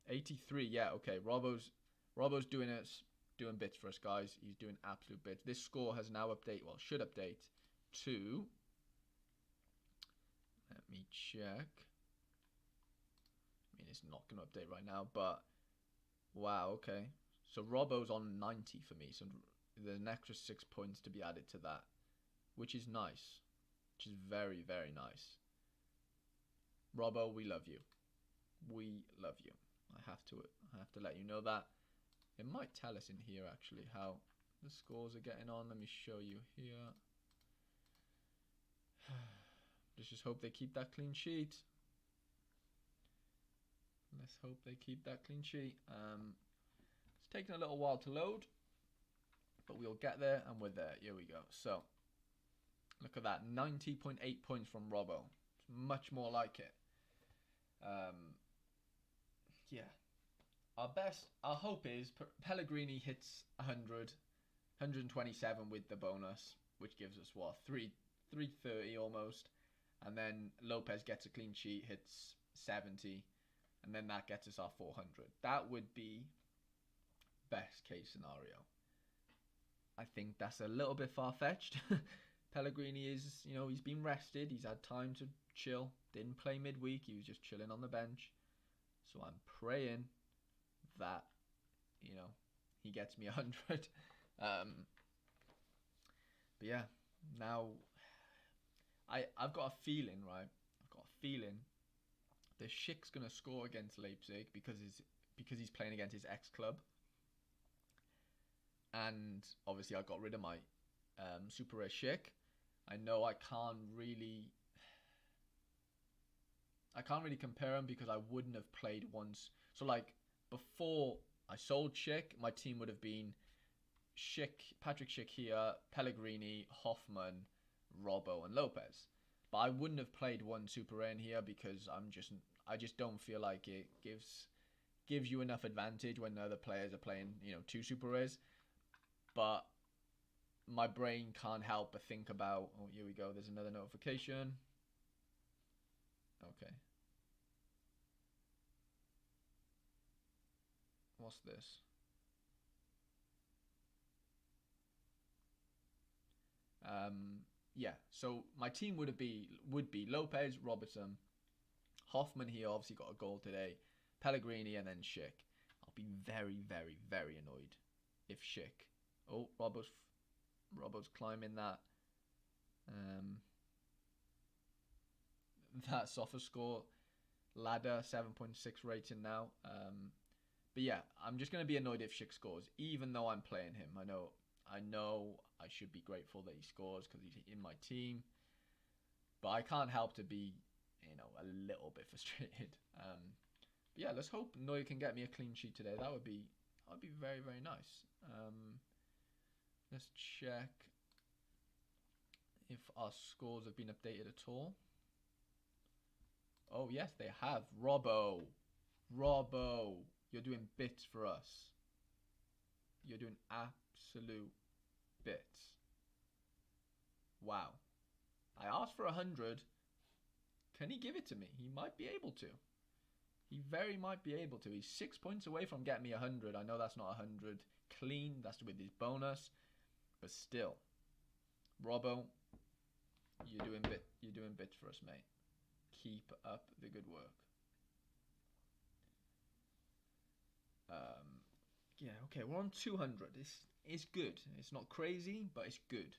83, yeah, okay. Robbo's doing bits for us, guys. He's doing absolute bits. This score has now should update to... Let me check. I mean, it's not going to update right now, but... Wow, okay. So Robbo's on 90 for me, so there's an extra 6 points to be added to that, which is nice. Which is very, very nice. Robbo, we love you. We love you. I have to let you know that. It might tell us in here actually how the scores are getting on. Let me show you here. Let's just hope they keep that clean sheet. Let's hope they keep that clean sheet. It's taking a little while to load, but we'll get there, and we're there. Here we go. So, look at that. 90.8 points from Robbo. It's much more like it. Yeah. Our hope is Pellegrini hits 100, 127 with the bonus, which gives us, 330 almost. And then Lopez gets a clean sheet, hits 70. And then that gets us our 400. That would be best case scenario. I think that's a little bit far-fetched. Pellegrini is, he's been rested. He's had time to chill. Didn't play midweek. He was just chilling on the bench. So I'm praying that, you know, he gets me 100. But yeah, now I've got a feeling, right? I've got a feeling that Schick's gonna score against Leipzig because he's playing against his ex-club. And obviously I got rid of my Super Rare Schick. I know I can't really compare them because I wouldn't have played once. So like before I sold Schick, my team would have been Schick, Patrick Schick here, Pellegrini, Hoffman, Robbo, and Lopez. But I wouldn't have played one Super Rare in here because I just don't feel like it gives you enough advantage when the other players are playing, two Super Rares. But my brain can't help but think about, oh, here we go, there's another notification. Okay. What's this? Yeah, so my team would be Lopez, Robertson, Hoffman here obviously got a goal today, Pellegrini, and then Schick. I'll be very, very, very annoyed if Schick. Oh, Robbo's climbing that sofa score ladder, 7.6 rating now. But yeah, I'm just gonna be annoyed if Schick scores, even though I'm playing him. I know I should be grateful that he scores because he's in my team, but I can't help to be, a little bit frustrated. But yeah, let's hope Neuer can get me a clean sheet today. That would be very, very nice. Let's check if our scores have been updated at all. Oh yes, they have. Robbo, you're doing bits for us. You're doing absolute bits. Wow. I asked for 100. Can he give it to me? He might be able to. He very might be able to. He's 6 points away from getting me 100. I know that's not 100 clean. That's with his bonus. But still. Robbo, you're doing bits for us, mate. Keep up the good work. Yeah, okay, we're on 200. It's good. It's not crazy, but it's good.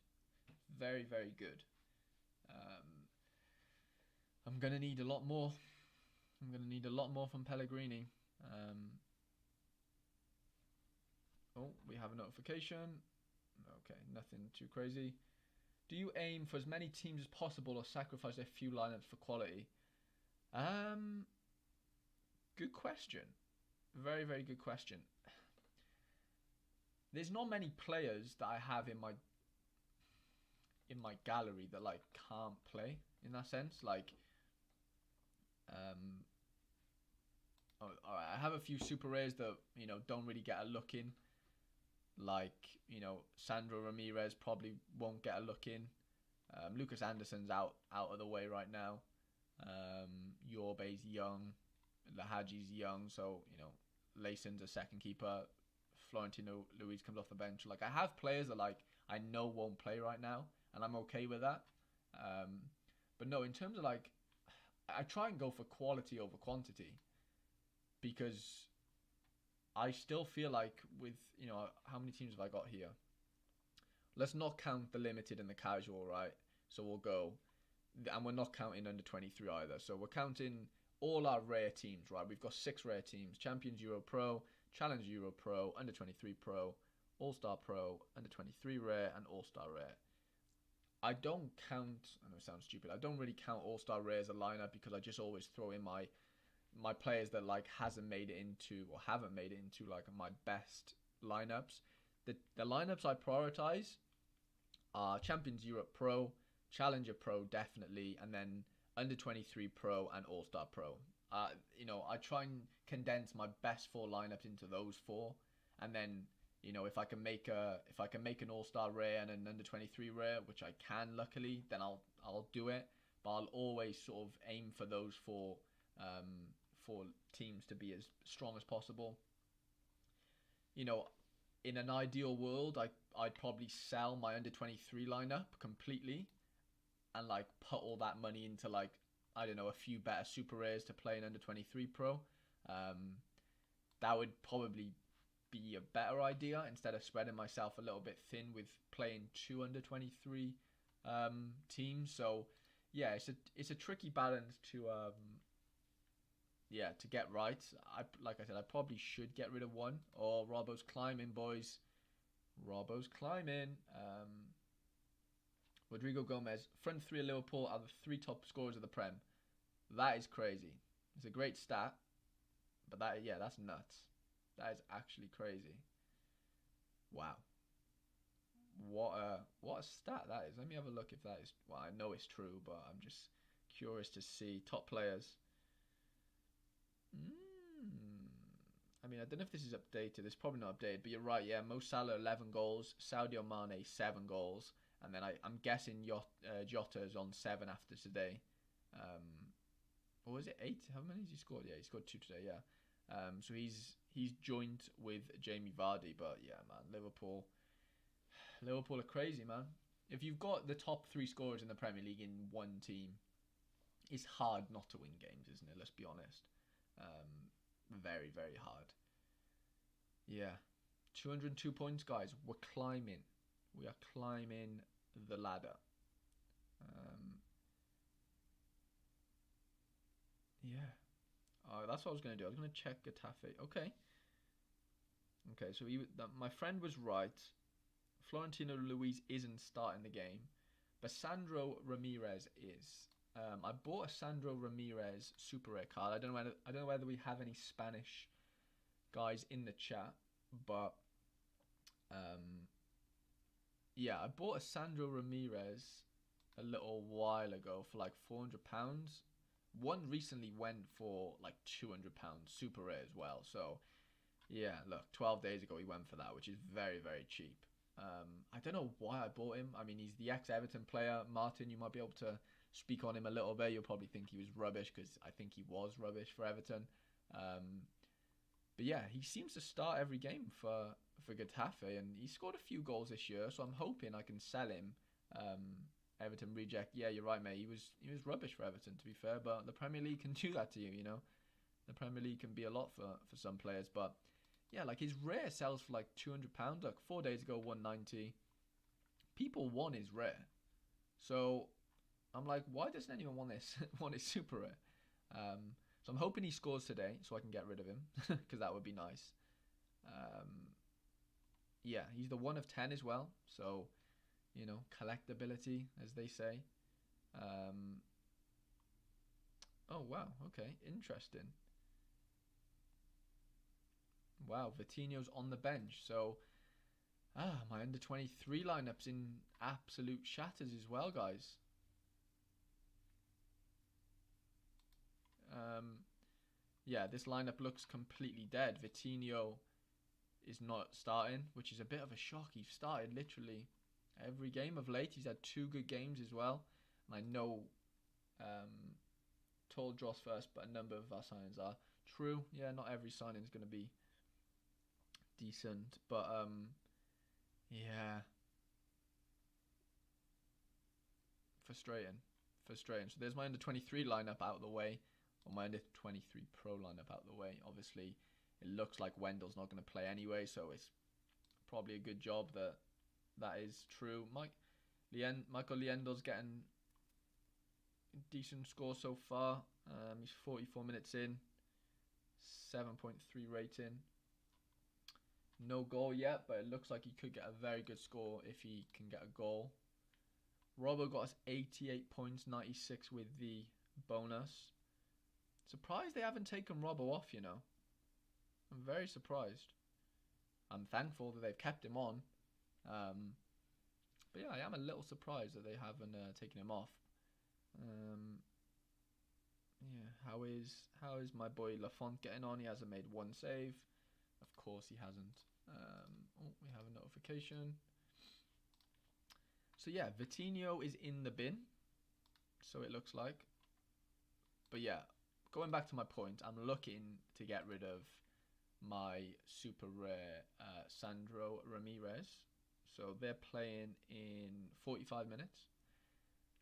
Very, very good. I'm going to need a lot more. I'm going to need a lot more from Pellegrini. Oh, we have a notification. Okay, nothing too crazy. Do you aim for as many teams as possible or sacrifice a few lineups for quality? Good question. Very, very good question. There's not many players that I have in my gallery that like can't play in that sense. Like, I have a few super rares that don't really get a look in. Like Sandro Ramirez probably won't get a look in. Lucas Anderson's out of the way right now. Yorbe's young, Lahaji's young, so Layson's a second keeper. Florentino Luis comes off the bench. Like I have players that like I know won't play right now, and I'm okay with that. But no, in terms of like, I try and go for quality over quantity because I still feel like with how many teams have I got here? Let's not count the limited and the casual, right? So we'll go, and we're not counting under 23 either. So we're counting all our rare teams, right? We've got 6 rare teams: Champions Euro Pro, Challenge Euro Pro, Under 23 Pro, All Star Pro, Under 23 Rare, and All Star Rare. I don't count. I know it sounds stupid. I don't really count All Star Rare as a lineup because I just always throw in my players that like haven't made it into like my best lineups. The lineups I prioritize are Champions Europe Pro, Challenger Pro definitely, and then Under 23 Pro and All Star Pro. I try and condense my best 4 lineups into those 4, and then if I can make an All Star Rare and an Under 23 Rare, which I can luckily, then I'll do it. But I'll always sort of aim for those 4 teams to be as strong as possible. in an ideal world, I'd probably sell my under 23 lineup completely and like put all that money into like, I don't know, a few better super rares to play in under 23 pro. Um, that would probably be a better idea instead of spreading myself a little bit thin with playing two under 23 teams. So yeah, it's a tricky balance to to get right. Like I said, I probably should get rid of one. Or Robbo's climbing, boys. Robbo's climbing. Rodrigo Gomez, front three of Liverpool are the three top scorers of the Prem. That is crazy. It's a great stat, but that's nuts. That is actually crazy. Wow. What a stat that is. Let me have a look if that is. Well, I know it's true, but I'm just curious to see top players. I mean, I don't know if this is updated. It's probably not updated, but you're right. Yeah, Mo Salah 11 goals, Sadio Mane 7 goals, and then I'm guessing Jota is on 7 after today. Or was it 8? How many has he scored? Yeah, he scored 2 today. Yeah. So he's joined with Jamie Vardy, but yeah, man, Liverpool are crazy, man. If you've got the top 3 scorers in the Premier League in one team, it's hard not to win games, isn't it? Let's be honest. Very, very hard. Yeah. 202 points, guys. We're climbing. We are climbing the ladder. Yeah. That's what I was going to do. I was going to check Getafe. Okay. Okay, so my friend was right. Florentino Luis isn't starting the game, but Sandro Ramirez is. I bought a Sandro Ramirez super rare card. I don't know whether we have any Spanish guys in the chat, but yeah, I bought a Sandro Ramirez a little while ago for like £400. One recently went for like £200, super rare as well. So yeah, look, 12 days ago he went for that, which is very, very cheap. I don't know why I bought him. I mean, he's the ex-Everton player. Martin, you might be able to speak on him a little bit. You'll probably think he was rubbish because I think he was rubbish for Everton. But yeah, he seems to start every game for Getafe, and he scored a few goals this year. So I'm hoping I can sell him. Everton reject. Yeah, you're right, mate. He was rubbish for Everton, to be fair. But the Premier League can do that to you. You know, the Premier League can be a lot for some players, but. Yeah, like his rare sells for like £200. Like 4 days ago, 190. People want his rare, so I'm like, why doesn't anyone want this? Want his super rare? So I'm hoping he scores today, so I can get rid of him because that would be nice. Yeah, he's the 1 of 10 as well, so you know, collectability, as they say. Oh wow, okay, interesting. Wow, Vitinho's on the bench. So, my under 23 lineup's in absolute shatters as well, guys. Yeah, this lineup looks completely dead. Vitinho is not starting, which is a bit of a shock. He's started literally every game of late. He's had 2 good games as well. And I know told Dross first, but a number of our signings are true. Yeah, not every signing is going to be decent, but yeah, frustrating. So there's my under 23 lineup out of the way, or my under 23 pro lineup out of the way. Obviously, it looks like Wendell's not going to play anyway, so it's probably a good job that is true. Michael Liendo's getting a decent score so far. He's 44 minutes in, 7.3 rating. No goal yet, but it looks like he could get a very good score if he can get a goal. Robbo got us 88 points, 96 with the bonus. Surprised they haven't taken Robbo off, you know. I'm very surprised. I'm thankful that they've kept him on. But yeah, I am a little surprised that they haven't taken him off. Yeah, how is my boy Lafont getting on? He hasn't made 1 save. Of course he hasn't. We have a notification. So yeah, Vitinho is in the bin. So it looks like. But yeah, going back to my point, I'm looking to get rid of my super rare Sandro Ramirez. So they're playing in 45 minutes.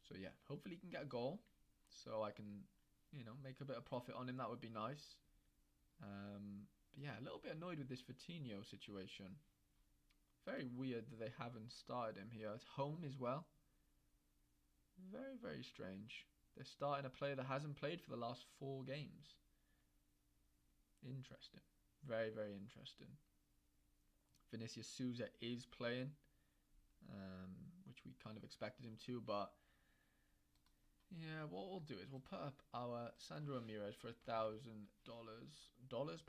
So yeah, hopefully he can get a goal, so I can, make a bit of profit on him. That would be nice. But yeah, a little bit annoyed with this Vitinho situation. Very weird that they haven't started him here. It's home as well. Very, very strange. They're starting a player that hasn't played for the last 4 games. Interesting. Very, very interesting. Vinicius Souza is playing, which we kind of expected him to, but yeah, what we'll do is we'll put up our Sandro Ramirez for $1,000,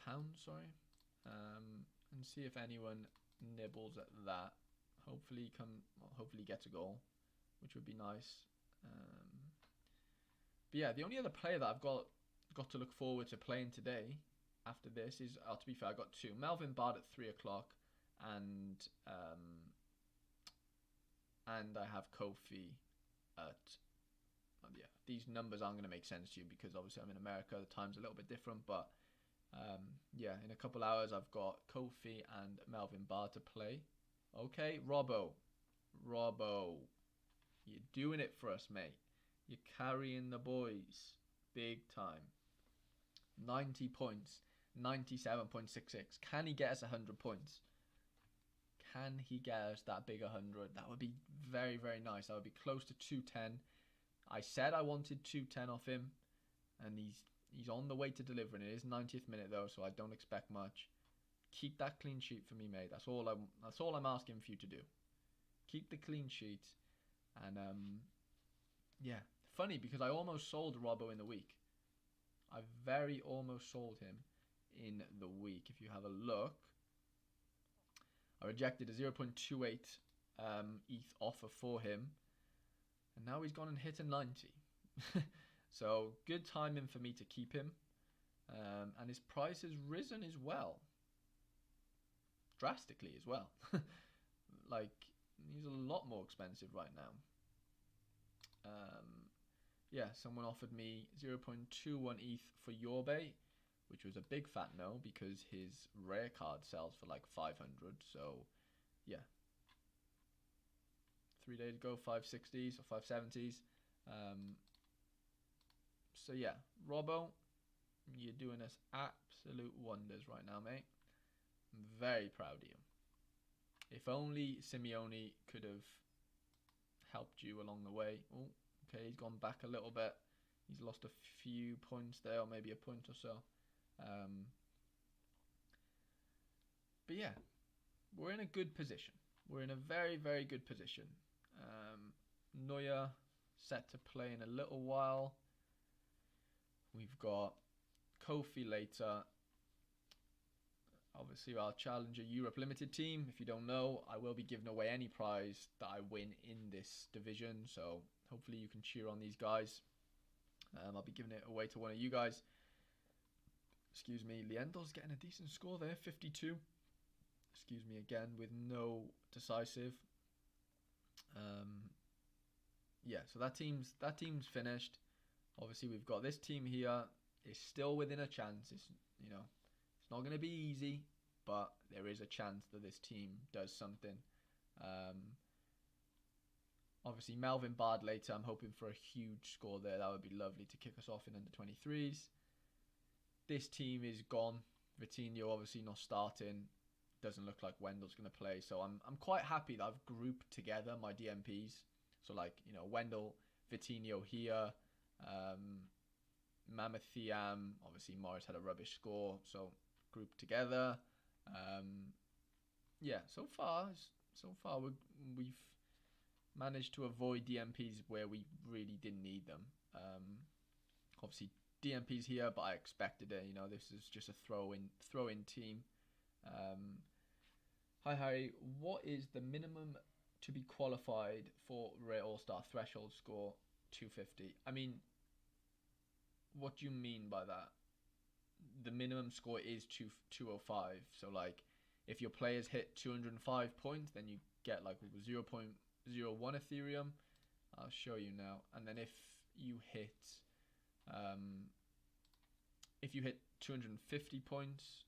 pounds, sorry, and see if anyone nibbles at that. Hopefully, hopefully gets a goal, which would be nice. But yeah, the only other player that I've got to look forward to playing today after this is, to be fair, I got 2. Melvin Bard at 3 o'clock, and I have Kofi at. Yeah, these numbers aren't going to make sense to you because obviously I'm in America. The time's a little bit different, but yeah, in a couple hours I've got Kofi and Melvin Bard to play. Okay, Robbo, you're doing it for us, mate. You're carrying the boys big time. 90 points, 97.66. Can he get us 100 points? Can he get us that big 100? That would be very, very nice. That would be close to 210. I said I wanted 210 off him, and he's on the way to delivering. It is 90th minute though, so I don't expect much. Keep that clean sheet for me, mate. That's all I'm asking for you to do. Keep the clean sheet, and yeah. Funny because I almost sold Robbo in the week. I very almost sold him in the week. If you have a look, I rejected a 0.28 ETH offer for him. And now he's gone and hit a 90. So good timing for me to keep him. And his price has risen as well. Drastically as well. Like, he's a lot more expensive right now. Yeah, someone offered me 0.21 ETH for Yorbe, which was a big fat no because his rare card sells for like 500. So, yeah. 3 days ago, 560s or 570s. So yeah, Robbo, you're doing us absolute wonders right now, mate. I'm very proud of you. If only Simeone could have helped you along the way. Oh, okay, he's gone back a little bit. He's lost a few points there, or maybe a point or so. But yeah, we're in a good position. We're in a very, very good position. Neuer set to play in a little while. We've got Kofi later. Obviously, our Challenger Europe Limited team. If you don't know, I will be giving away any prize that I win in this division. So hopefully you can cheer on these guys. I'll be giving it away to one of you guys. Excuse me. Liendel's getting a decent score there, 52. Excuse me again, with no decisive. Yeah, so that team's finished. Obviously, we've got this team here. It's still within a chance. It's it's not going to be easy, but there is a chance that this team does something. Obviously, Melvin Bard later. I'm hoping for a huge score there. That would be lovely to kick us off in under 23s. This team is gone. Vitinho obviously not starting. Doesn't look like Wendell's going to play. So I'm quite happy that I've grouped together my DMPs. So like, Wendell, Vitinho here, Mammoth Thiam. Obviously Morris had a rubbish score. So grouped together. Yeah, so far we've managed to avoid DMPs where we really didn't need them. Obviously DMPs here, but I expected it. This is just a throw-in team. Hi Harry, what is the minimum to be qualified for Rare All-Star threshold score 250? I mean, what do you mean by that? The minimum score is 205. So like, if your players hit 205 points, then you get like 0.01 Ethereum. I'll show you now. And then if you hit 250 points,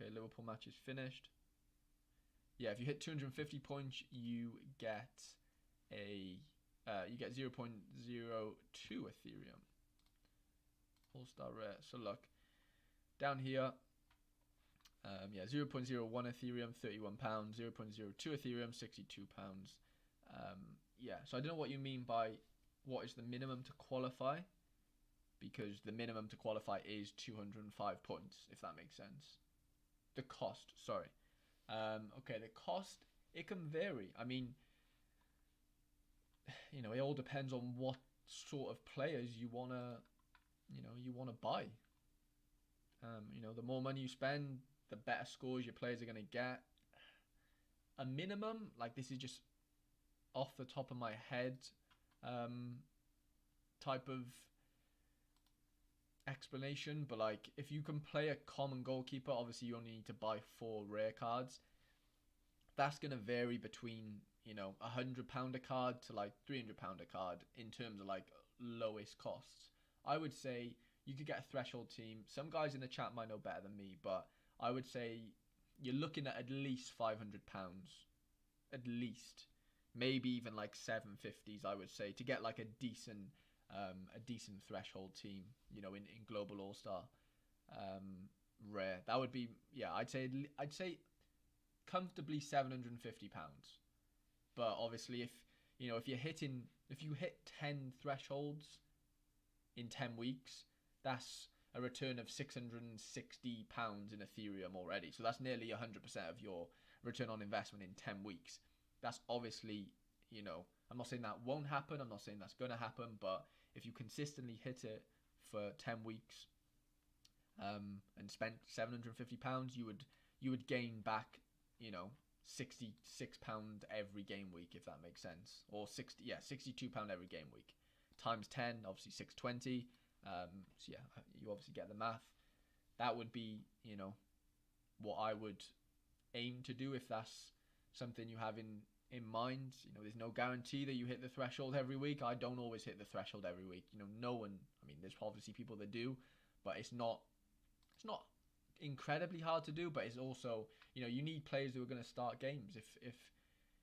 Okay, Liverpool match is finished. Yeah, if you hit 250 points, you get a 0.02 Ethereum. All-star rare. So look, down here, yeah, 0.01 Ethereum, £31. 0.02 Ethereum, £62. Yeah, so I don't know what you mean by what is the minimum to qualify, because the minimum to qualify is 205 points, if that makes sense. The cost, sorry. Okay, the cost, it can vary. I mean, you know, it all depends on what sort of players you wanna buy. You know, the more money you spend, the better scores your players are gonna get. A minimum, like this is just off the top of my head, type of explanation, but like if you can play a common goalkeeper, obviously you only need to buy 4 rare cards. That's gonna vary between, you know, £100 a card to like £300 a card in terms of like lowest costs. I would say you could get a threshold team. Some guys in the chat might know better than me, but I would say you're looking at least £500, at least, maybe even like 750s. I would say to get like a decent threshold team, you know, in Global All Star rare. That would be, yeah, I'd say comfortably £750. But obviously, if you hit 10 thresholds in 10 weeks, that's a return of £660 in Ethereum already. So that's nearly 100% of your return on investment in 10 weeks. That's obviously, you know, I'm not saying that won't happen. I'm not saying that's going to happen. But if you consistently hit it for 10 weeks and spent £750, you would gain back, you know, £66 every game week, if that makes sense. Or £62 every game week. Times 10, obviously 620. So yeah, you obviously get the math. That would be, you know, what I would aim to do if that's something you have in mind. You know, there's no guarantee that you hit the threshold every week. I don't always hit the threshold every week. You know, no one. I mean, there's obviously people that do, but it's not incredibly hard to do. But it's also, you know, you need players who are going to start games.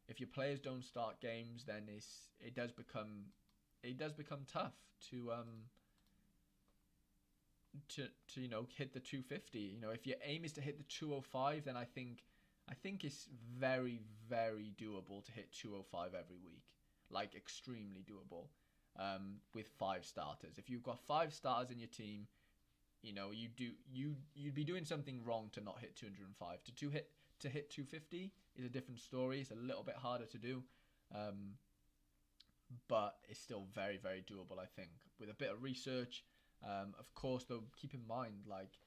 If your players don't start games, then it does become tough to you know, hit the 250. You know, if your aim is to hit the 205, then I think it's very, very doable to hit 205 every week. Like extremely doable. With 5 starters. If you've got 5 starters in your team, you know, you'd be doing something wrong to not hit 205. To hit 250 is a different story. It's a little bit harder to do. But it's still very, very doable, I think, with a bit of research. Of course, though, keep in mind, like,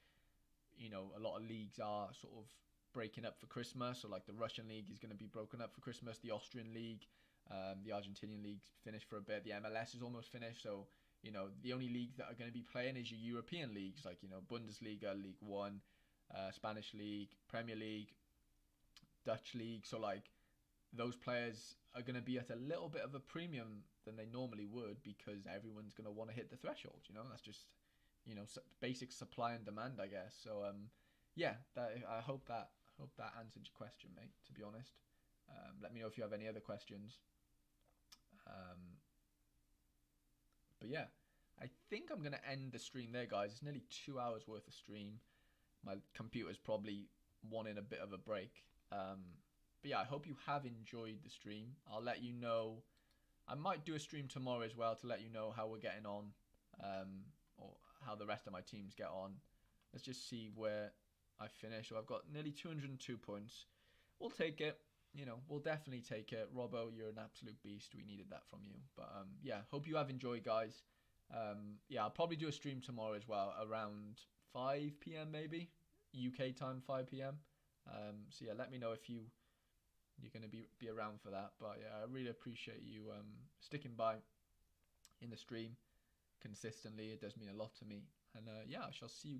you know, a lot of leagues are sort of breaking up for Christmas. So, like, the Russian league is going to be broken up for Christmas. The Austrian league, the Argentinian league's finished for a bit. The MLS is almost finished. So, you know, the only leagues that are going to be playing is your European leagues, like, you know, Bundesliga, League One, Spanish League, Premier League, Dutch League. So, like, those players are going to be at a little bit of a premium than they normally would, because everyone's going to want to hit the threshold. You know, that's just, you know, basic supply and demand, I guess. So yeah, I hope that answered your question, mate, to be honest. Let me know if you have any other questions. But yeah, I think I'm going to end the stream there, guys. It's nearly 2 hours worth of stream. My computer's probably wanting a bit of a break. But yeah, I hope you have enjoyed the stream. I'll let you know. I might do a stream tomorrow as well to let you know how we're getting on, or how the rest of my teams get on. Let's just see where I finish. So I've got nearly 202 points. We'll take it. You know, we'll definitely take it. Robbo, you're an absolute beast. We needed that from you. But yeah, hope you have enjoyed, guys. Yeah, I'll probably do a stream tomorrow as well, around 5 p.m. maybe. UK time, 5 p.m. So yeah, let me know if you're going to be around for that. But yeah, I really appreciate you sticking by in the stream consistently. It does mean a lot to me. And yeah, I shall see you